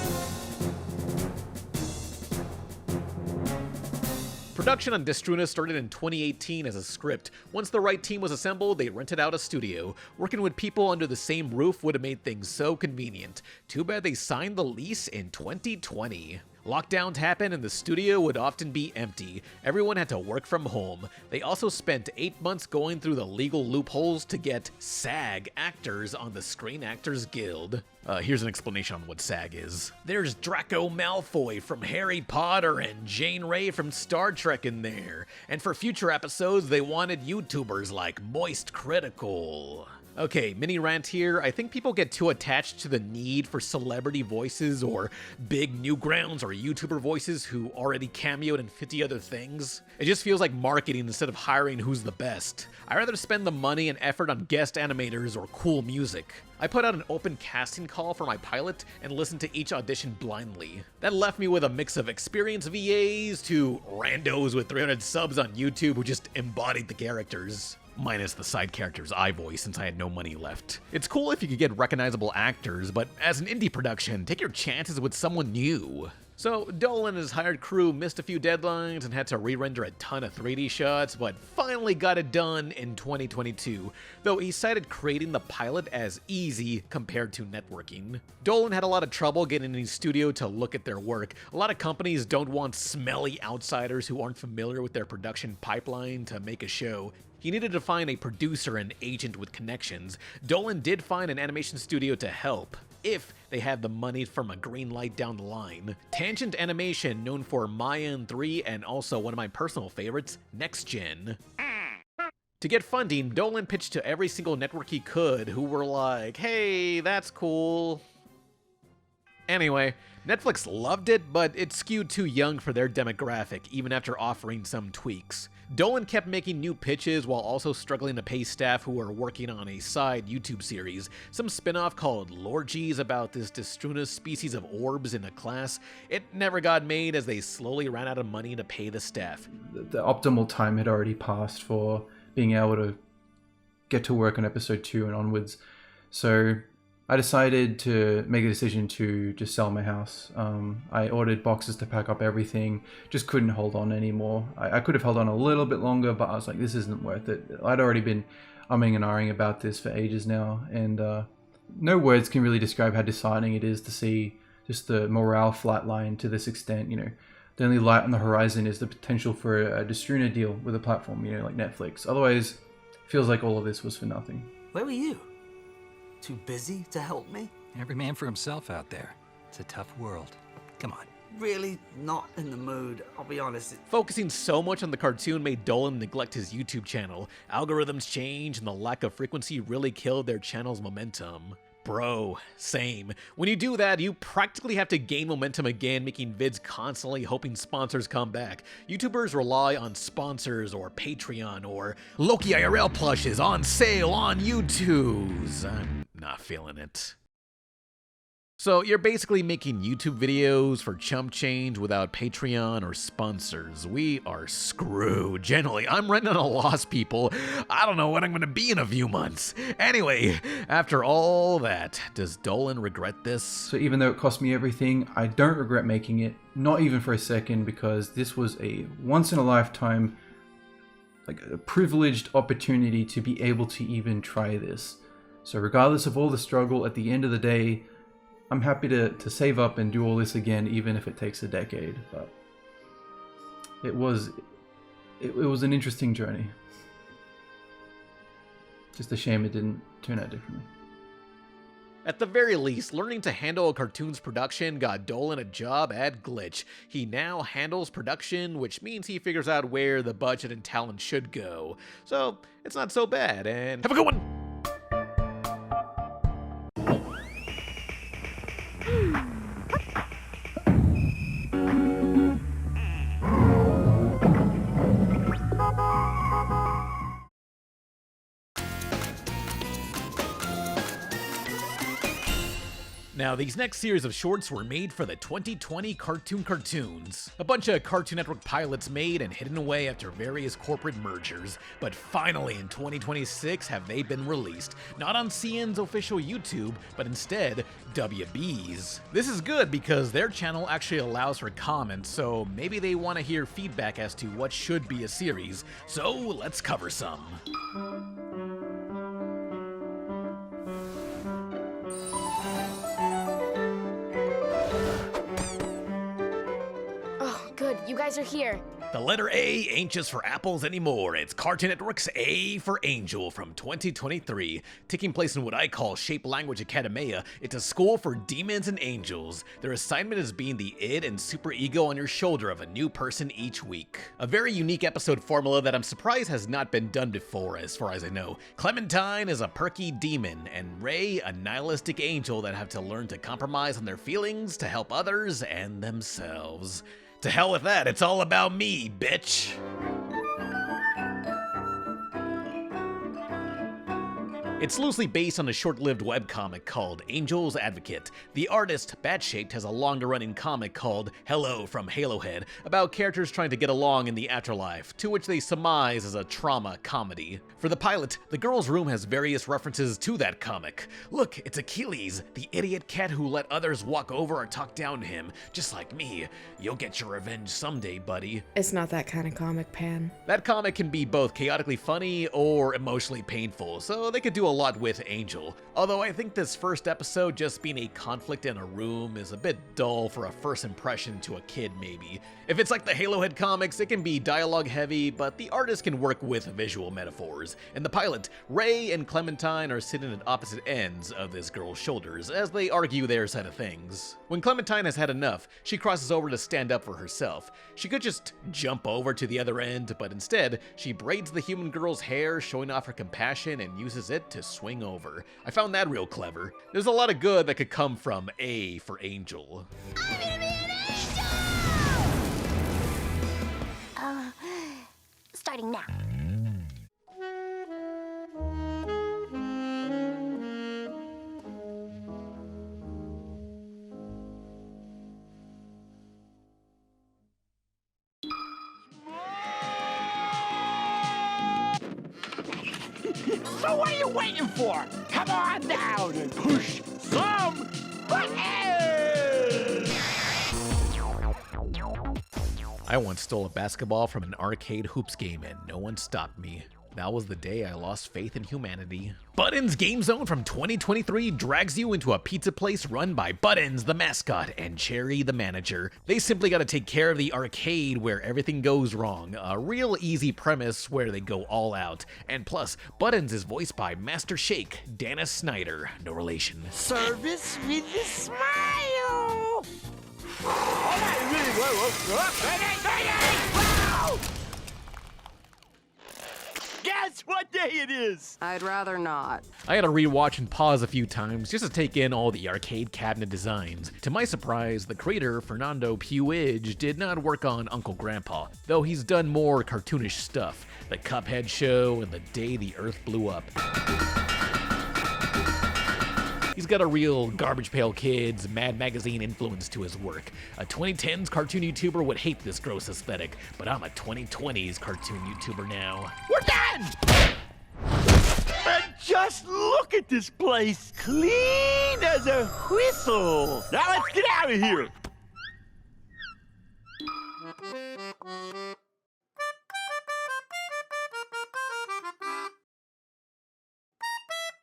Production on Destruna started in 2018 as a script. Once the right team was assembled, they rented out a studio. Working with people under the same roof would have made things so convenient. Too bad they signed the lease in 2020. Lockdowns happened and the studio would often be empty. Everyone had to work from home. They also spent 8 months going through the legal loopholes to get SAG actors on the Screen Actors Guild. Here's an explanation on what SAG is. There's Draco Malfoy from Harry Potter and Jane Ray from Star Trek in there. And for future episodes, they wanted YouTubers like Moist Critical. Okay, mini rant here. I think people get too attached to the need for celebrity voices or big Newgrounds or YouTuber voices who already cameoed in 50 other things. It just feels like marketing instead of hiring who's the best. I'd rather spend the money and effort on guest animators or cool music. I put out an open casting call for my pilot and listened to each audition blindly. That left me with a mix of experienced VAs to randos with 300 subs on YouTube who just embodied the characters. Minus the side character's eye voice since I had no money left. It's cool if you could get recognizable actors, but as an indie production, take your chances with someone new. So Dolan and his hired crew missed a few deadlines and had to re-render a ton of 3D shots, but finally got it done in 2022, though he cited creating the pilot as easy compared to networking. Dolan had a lot of trouble getting any studio to look at their work. A lot of companies don't want smelly outsiders who aren't familiar with their production pipeline to make a show. He needed to find a producer and agent with connections. Dolan did find an animation studio to help, if they had the money from a green light down the line. Tangent Animation, known for Mania and 3 and also one of my personal favorites, Next Gen. To get funding, Dolan pitched to every single network he could, who were like, hey, that's cool. Anyway, Netflix loved it, but it skewed too young for their demographic, even after offering some tweaks. Dolan kept making new pitches while also struggling to pay staff who were working on a side YouTube series, some spin-off called Lorgies about this Destruna species of orbs in a class. It never got made as they slowly ran out of money to pay the staff. The optimal time had already passed for being able to get to work on episode 2 and onwards. So I decided to make a decision to just sell my house. I ordered boxes to pack up everything, just couldn't hold on anymore. I could have held on a little bit longer, but I was like, this isn't worth it. I'd already been umming and ahhing about this for ages now, and no words can really describe how disheartening it is to see just the morale flatline to this extent. You know, the only light on the horizon is the potential for a Destruna deal with a platform, you know, like Netflix. Otherwise, it feels like all of this was for nothing. Where were you? Too busy to help me? Every man for himself out there. It's a tough world. Come on. Really not in the mood, I'll be honest. Focusing so much on the cartoon made Dolan neglect his YouTube channel. Algorithms change and the lack of frequency really killed their channel's momentum. Bro, same. When you do that, you practically have to gain momentum again, making vids constantly, hoping sponsors come back. YouTubers rely on sponsors or Patreon or LOKI IRL plushes on sale on YouTubes. I'm not feeling it. So you're basically making YouTube videos for chump change without Patreon or sponsors. We are screwed. Generally, I'm running on a loss, people. I don't know what I'm gonna be in a few months. Anyway, after all that, does Dolan regret this? So even though it cost me everything, I don't regret making it, not even for a second, because this was a once-in-a-lifetime, like a privileged opportunity to be able to even try this. So regardless of all the struggle, at the end of the day, I'm happy to save up and do all this again, even if it takes a decade. But it was an interesting journey. Just a shame it didn't turn out differently. At the very least, learning to handle a cartoon's production got Dolan a job at Glitch. He now handles production, which means he figures out where the budget and talent should go. So it's not so bad, and have a good one! Now, these next series of shorts were made for the 2020 Cartoons. A bunch of Cartoon Network pilots made and hidden away after various corporate mergers, but finally in 2026 have they been released. Not on CN's official YouTube, but instead WB's. This is good because their channel actually allows for comments, so maybe they want to hear feedback as to what should be a series. So let's cover some. Good, you guys are here. The letter A ain't just for apples anymore. It's Cartoon Network's A for Angel from 2023. Taking place in what I call Shape Language Academia, it's a school for demons and angels. Their assignment is being the id and super ego on your shoulder of a new person each week. A very unique episode formula that I'm surprised has not been done before, as far as I know. Clementine is a perky demon, and Ray a nihilistic angel that have to learn to compromise on their feelings to help others and themselves. To hell with that, it's all about me, bitch! It's loosely based on a short-lived webcomic called Angel's Advocate. The artist, Bat-Shaped, has a longer-running comic called Hello from Halohead, about characters trying to get along in the afterlife, to which they surmise is a trauma comedy. For the pilot, the girl's room has various references to that comic. Look, it's Achilles, the idiot cat who let others walk over or talk down to him, just like me. You'll get your revenge someday, buddy. It's not that kind of comic, Pan. That comic can be both chaotically funny or emotionally painful, so they could do a lot with Angel. Although I think this first episode just being a conflict in a room is a bit dull for a first impression to a kid maybe. If it's like the Halohead comics, it can be dialogue heavy, but the artist can work with visual metaphors. In the pilot, Ray and Clementine are sitting at opposite ends of this girl's shoulders as they argue their side of things. When Clementine has had enough, she crosses over to stand up for herself. She could just jump over to the other end, but instead, she braids the human girl's hair, showing off her compassion and uses it to swing over. I found that real clever. There's a lot of good that could come from A for Angel. I'm gonna be an angel! Starting now. So what are you waiting for? Come on down and push some buttons! I once stole a basketball from an arcade hoops game and no one stopped me. That was the day I lost faith in humanity. Buttons Game Zone from 2023 drags you into a pizza place run by Buttons, the mascot, and Cherry, the manager. They simply gotta take care of the arcade where everything goes wrong. A real easy premise where they go all out. And plus, Buttons is voiced by Master Shake, Dana Snyder, no relation. Service with a smile! All right, really, whoa. Get guess what day it is? I'd rather not. I had to rewatch and pause a few times just to take in all the arcade cabinet designs. To my surprise, the creator, Fernando Puig, did not work on Uncle Grandpa, though he's done more cartoonish stuff, The Cuphead Show and The Day the Earth Blew Up. He's got a real Garbage Pail Kids, Mad Magazine influence to his work. A 2010s cartoon YouTuber would hate this gross aesthetic, but I'm a 2020s cartoon YouTuber now. We're done! And just look at this place, clean as a whistle. Now let's get out of here.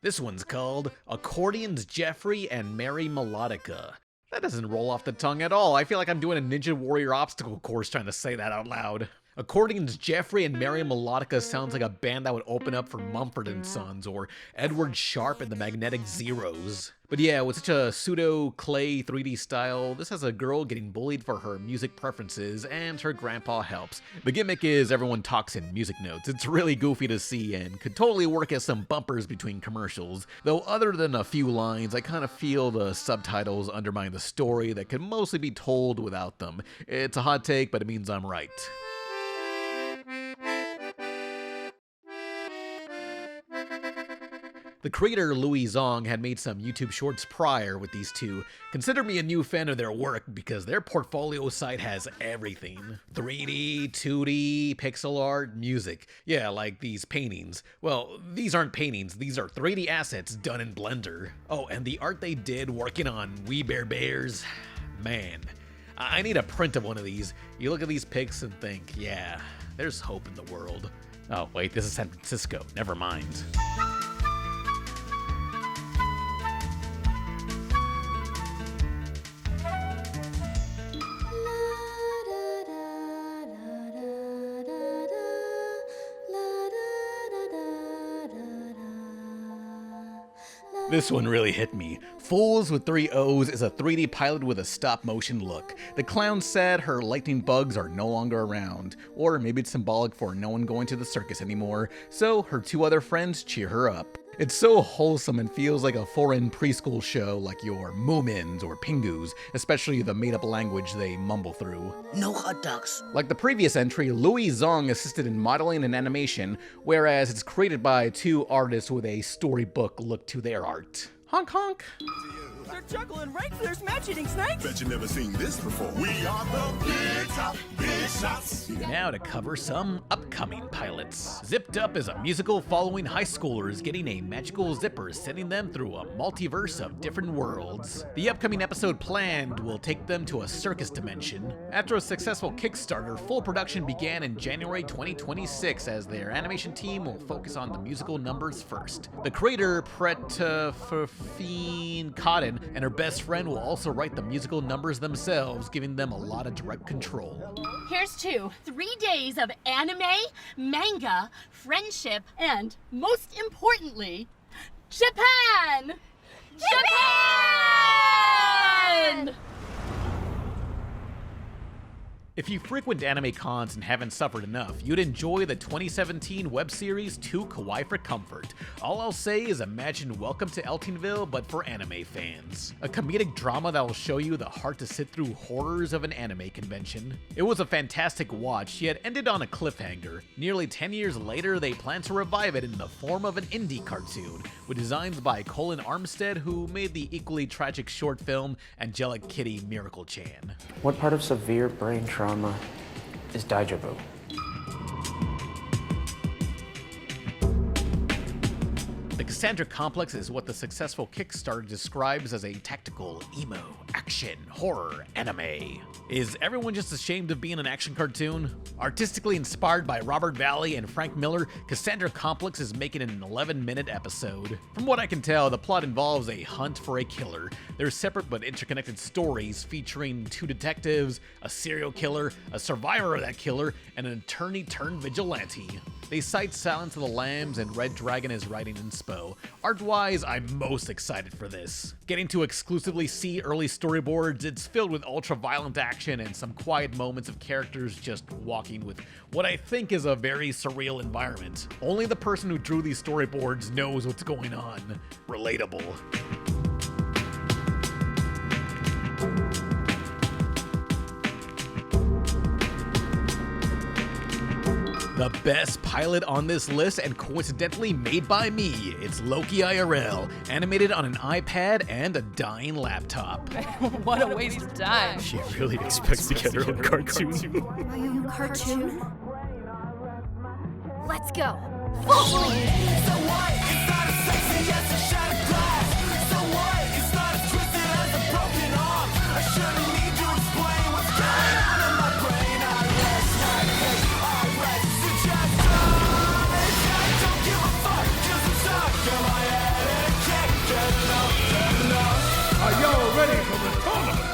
This one's called Accordions, Geoffrey and Mary Melodica. That doesn't roll off the tongue at all. I feel like I'm doing a Ninja Warrior obstacle course trying to say that out loud. Accordions, Geoffrey and Mary Melodica sounds like a band that would open up for Mumford & Sons or Edward Sharpe and the Magnetic Zeros. But yeah, with such a pseudo-clay 3D style, this has a girl getting bullied for her music preferences, and her grandpa helps. The gimmick is everyone talks in music notes. It's really goofy to see and could totally work as some bumpers between commercials. Though other than a few lines, I kind of feel the subtitles undermine the story that could mostly be told without them. It's a hot take, but it means I'm right. The creator, Louis Zong, had made some YouTube shorts prior with these two. Consider me a new fan of their work because their portfolio site has everything. 3D, 2D, pixel art, music. Yeah, like these paintings. Well, these aren't paintings, these are 3D assets done in Blender. Oh, and the art they did working on We Bare Bears, man. I need a print of one of these. You look at these pics and think, yeah, there's hope in the world. Oh, wait, this is San Francisco, never mind. This one really hit me. Fools with 3 O's is a 3D pilot with a stop-motion look. The clown said her lightning bugs are no longer around, or maybe it's symbolic for no one going to the circus anymore, so her 2 other friends cheer her up. It's so wholesome and feels like a foreign preschool show like your Moomins or Pingus, especially the made-up language they mumble through. No hot dogs. Like the previous entry, Louis Zong assisted in modeling and animation, whereas it's created by 2 artists with a storybook look to their art. Honk honk! They're juggling right for their smash-eating snakes. Bet you never seen this before. We are the big shots. Now to cover some upcoming pilots. Zipped Up is a musical following high schoolers getting a magical zipper sending them through a multiverse of different worlds. The upcoming episode planned will take them to a circus dimension. After a successful Kickstarter, full production began in January 2026 as their animation team will focus on the musical numbers first. The creator, Fifine Cotton, and her best friend will also write the musical numbers themselves, giving them a lot of direct control. Here's to 3 days of anime, manga, friendship, and most importantly, Japan! Japan! If you frequent anime cons and haven't suffered enough, you'd enjoy the 2017 web series Too Kawaii for Comfort. All I'll say is imagine Welcome to Eltingville, but for anime fans. A comedic drama that will show you the hard-to-sit-through horrors of an anime convention. It was a fantastic watch, yet ended on a cliffhanger. Nearly 10 years later, they plan to revive it in the form of an indie cartoon, with designs by Colin Armstead, who made the equally tragic short film Angelic Kitty Miracle-chan. What part of severe brain trauma is deja vu? The Casandra Complex is what the successful Kickstarter describes as a tactical, emo, action, horror anime. Is everyone just ashamed of being an action cartoon? Artistically inspired by Robert Valley and Frank Miller, Casandra Complex is making an 11-minute episode. From what I can tell, the plot involves a hunt for a killer. They're separate but interconnected stories featuring 2 detectives, a serial killer, a survivor of that killer, and an attorney turned vigilante. They cite Silence of the Lambs and Red Dragon as writing inspo. Art-wise, I'm most excited for this. Getting to exclusively see early storyboard storyboards, it's filled with ultra-violent action and some quiet moments of characters just walking with what I think is a very surreal environment. Only the person who drew these storyboards knows what's going on. Relatable. The best pilot on this list, and coincidentally made by me, it's Loki IRL, animated on an iPad and a dying laptop. What a waste of time. She really expects to get her own cartoon. My own cartoon? Let's go. So what? It's not as sexy as a shattered glass. So what? It's not as twisted as a broken arm. I shouldn't need to explain what's going on in my brain. I rest my case. I rest. It's just time. I don't give a fuck. 'Cause I'm stuck in my head and I can't get enough. Are y'all ready for the tournament?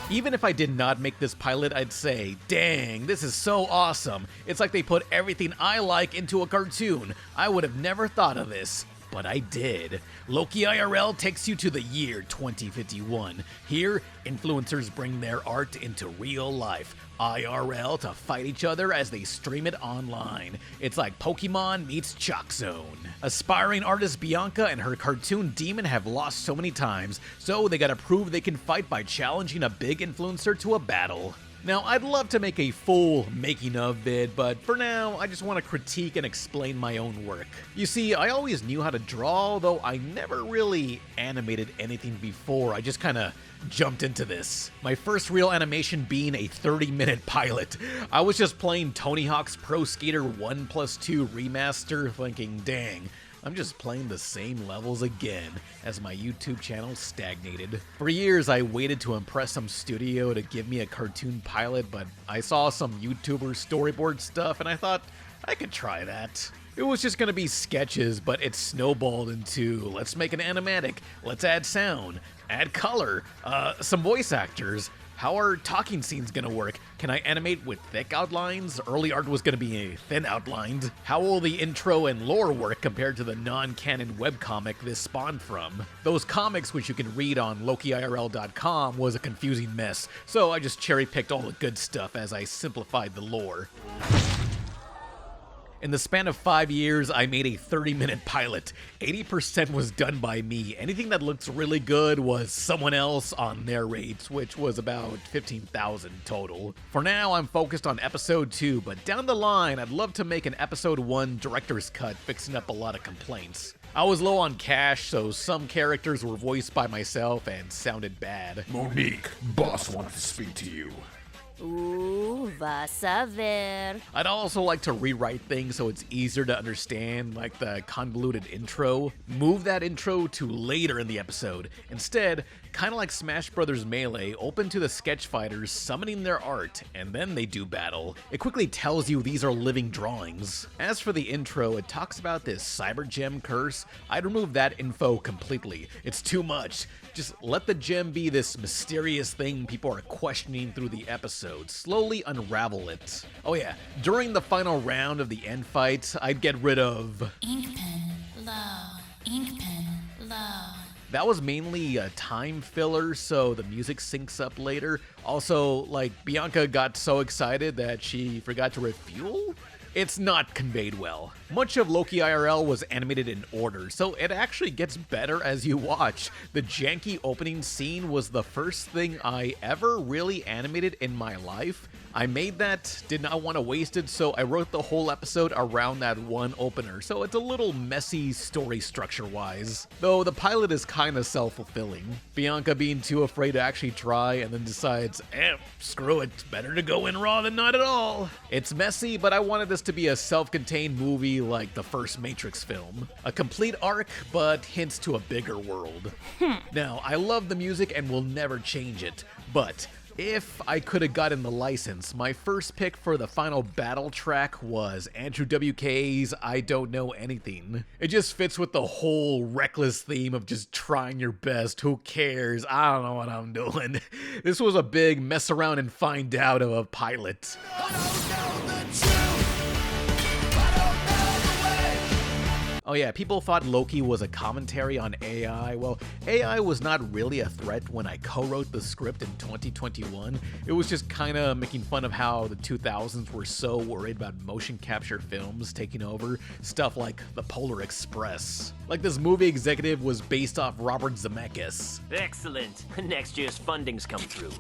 Even if I did not make this pilot, I'd say, dang, this is so awesome. It's like they put everything I like into a cartoon. I would have never thought of this, but I did. Loki IRL takes you to the year 2051. Here, influencers bring their art into real life. IRL to fight each other as they stream it online. It's like Pokemon meets Chalk Zone. Aspiring artist Bianca and her cartoon demon have lost so many times, so they gotta prove they can fight by challenging a big influencer to a battle. Now, I'd love to make a full making of vid, but for now, I just want to critique and explain my own work. You see, I always knew how to draw, though I never really animated anything before. I just kinda jumped into this. My first real animation being a 30-minute pilot. I was just playing Tony Hawk's Pro Skater 1+2 remaster, thinking, dang, I'm just playing the same levels again as my YouTube channel stagnated. For years, I waited to impress some studio to give me a cartoon pilot, but I saw some YouTuber storyboard stuff and I thought I could try that. It was just gonna be sketches, but it snowballed into let's make an animatic, let's add sound, add color, some voice actors. How are talking scenes gonna work? Can I animate with thick outlines? Early art was gonna be thin outlined. How will the intro and lore work compared to the non-canon webcomic this spawned from? Those comics, which you can read on LokiIRL.com, was a confusing mess, so I just cherry-picked all the good stuff as I simplified the lore. In the span of 5 years, I made a 30-minute pilot. 80% was done by me. Anything that looks really good was someone else on their rates, which was about 15,000 total. For now, I'm focused on episode 2, but down the line, I'd love to make an episode 1 director's cut, fixing up a lot of complaints. I was low on cash, so some characters were voiced by myself and sounded bad. Monique, boss wants to speak to you. Ooh, vas a ver. I'd also like to rewrite things so it's easier to understand, like the convoluted intro. Move that intro to later in the episode. Instead, kind of like Smash Bros. Melee, open to the sketch fighters summoning their art, and then they do battle. It quickly tells you these are living drawings. As for the intro, it talks about this cyber gem curse. I'd remove that info completely. It's too much. Just let the gem be this mysterious thing people are questioning through the episode. Slowly unravel it. Oh yeah, during the final round of the end fight, I'd get rid of ink pen, low, ink pen, low. That was mainly a time filler, so the music syncs up later. Also, like, Bianca got so excited that she forgot to refuel? It's not conveyed well. Much of Loki IRL was animated in order, so it actually gets better as you watch. The janky opening scene was the first thing I ever really animated in my life. I made that, did not want to waste it, so I wrote the whole episode around that one opener, so it's a little messy story structure-wise. Though the pilot is kinda self-fulfilling. Bianca being too afraid to actually try and then decides, screw it, better to go in raw than not at all. It's messy, but I wanted this to be a self-contained movie like the first Matrix film. A complete arc, but hints to a bigger world. Now, I love the music and will never change it, but if I could have gotten the license, my first pick for the final battle track was Andrew WK's I Don't Know Anything. It just fits with the whole reckless theme of just trying your best, who cares, I don't know what I'm doing. This was a big mess around and find out of a pilot. Oh yeah, people thought Loki was a commentary on AI. Well, AI was not really a threat when I co-wrote the script in 2021. It was just kinda making fun of how the 2000s were so worried about motion capture films taking over, stuff like The Polar Express. Like this movie executive was based off Robert Zemeckis. Excellent. Next year's funding's come through.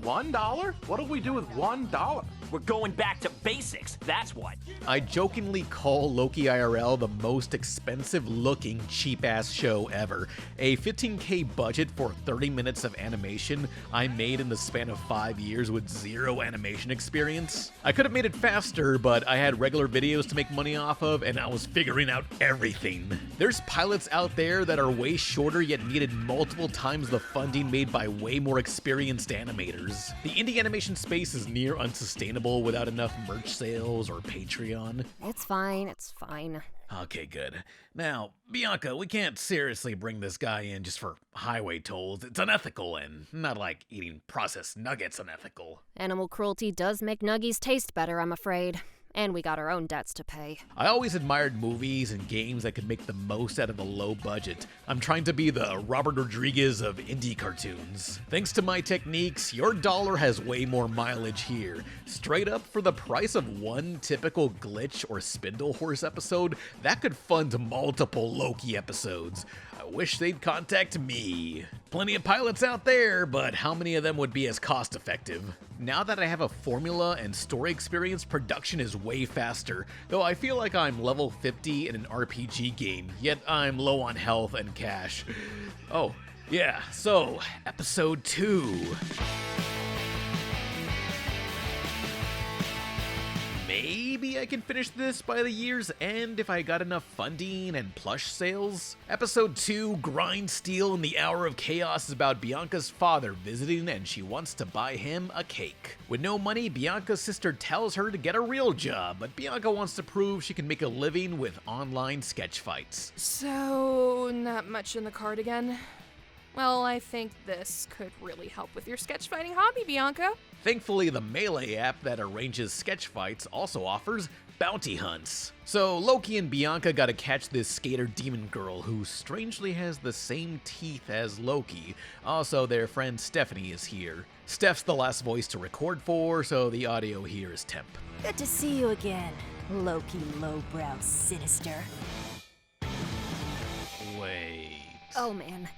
$1? What do we do with $1? We're going back to basics, that's what. I jokingly call Loki IRL the most expensive looking cheap-ass show ever. A $15K budget for 30 minutes of animation I made in the span of 5 years with zero animation experience. I could have made it faster, but I had regular videos to make money off of, and I was figuring out everything. There's pilots out there that are way shorter yet needed multiple times the funding made by way more experienced animators. The indie animation space is near unsustainable without enough merch sales or Patreon. It's fine, it's fine. Okay, good. Now, Bianca, we can't seriously bring this guy in just for highway tolls. It's unethical, and not like eating processed nuggets unethical. Animal cruelty does make nuggies taste better, I'm afraid. And we got our own debts to pay. I always admired movies and games that could make the most out of a low budget. I'm trying to be the Robert Rodriguez of indie cartoons. Thanks to my techniques, your dollar has way more mileage here. Straight up, for the price of one typical Glitch or Spindle Horse episode, that could fund multiple Loki episodes. I wish they'd contact me. Plenty of pilots out there, but how many of them would be as cost effective? Now that I have a formula and story experience, production is way faster, though I feel like I'm level 50 in an RPG game, yet I'm low on health and cash. Oh, yeah, so, episode 2. Maybe I can finish this by the year's end if I got enough funding and plush sales. Episode 2, Grind Steel in the Hour of Chaos, is about Bianca's father visiting and she wants to buy him a cake. With no money, Bianca's sister tells her to get a real job, but Bianca wants to prove she can make a living with online sketch fights. So, not much in the cardigan? Well, I think this could really help with your sketch fighting hobby, Bianca. Thankfully, the Melee app that arranges sketch fights also offers bounty hunts. So Loki and Bianca gotta catch this skater demon girl who strangely has the same teeth as Loki. Also, their friend Stephanie is here. Steph's the last voice to record for, so the audio here is temp. Good to see you again, Loki lowbrow sinister. Wait. Oh man.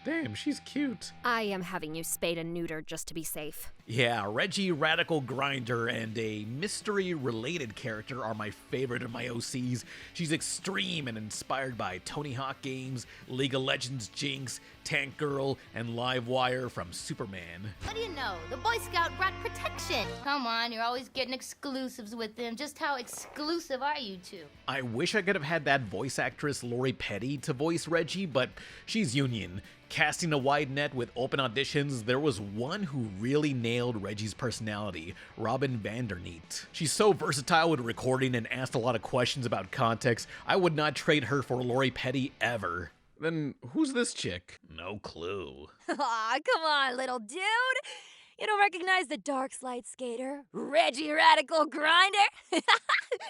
Damn, she's cute. I am having you spayed and neutered just to be safe. Yeah, Reggie Radical Grinder and a mystery-related character are my favorite of my OCs. She's extreme and inspired by Tony Hawk games, League of Legends Jinx, Tank Girl, and Livewire from Superman. What do you know? The Boy Scout brought protection. Come on, you're always getting exclusives with them. Just how exclusive are you two? I wish I could have had that voice actress Lori Petty to voice Reggie, but she's union. Casting a wide net with open auditions, there was one who really nailed Reggie's personality, Robin Vanderneet. She's so versatile with recording and asked a lot of questions about context. I would not trade her for Lori Petty ever. Then who's this chick? No clue. Aw, come on, little dude. You don't recognize the Dark Slide skater, Reggie Radical Grinder?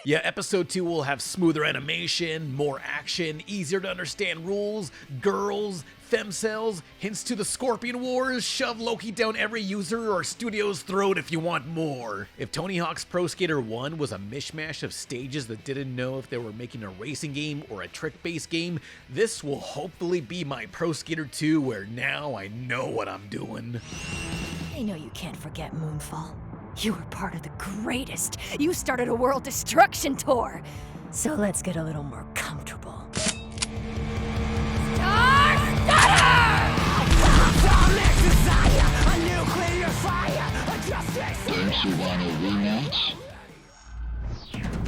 Yeah, episode 2 will have smoother animation, more action, easier to understand rules, girls, femcells, hints to the Scorpion Wars, shove Loki down every user or studio's throat if you want more. If Tony Hawk's Pro Skater 1 was a mishmash of stages that didn't know if they were making a racing game or a trick-based game, this will hopefully be my Pro Skater 2 where now I know what I'm doing. I know you can't forget Moonfall. You were part of the greatest. You started a world destruction tour. So let's get a little more comfortable. Star Stutter! Atomic desire, a nuclear fire, a justice. Don't you want a rematch?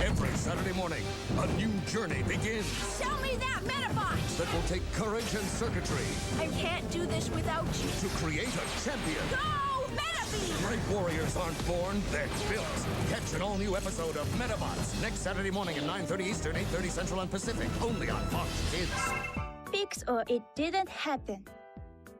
Every Saturday morning, a new journey begins. Show me that Metabot! That will take courage and circuitry I can't do this without you. to create a champion. Go, Metabee! Great warriors aren't born, they're built. Catch an all-new episode of Metabots next Saturday morning at 9:30 Eastern, 8:30 Central and Pacific, only on Fox Kids. Fix or it didn't happen.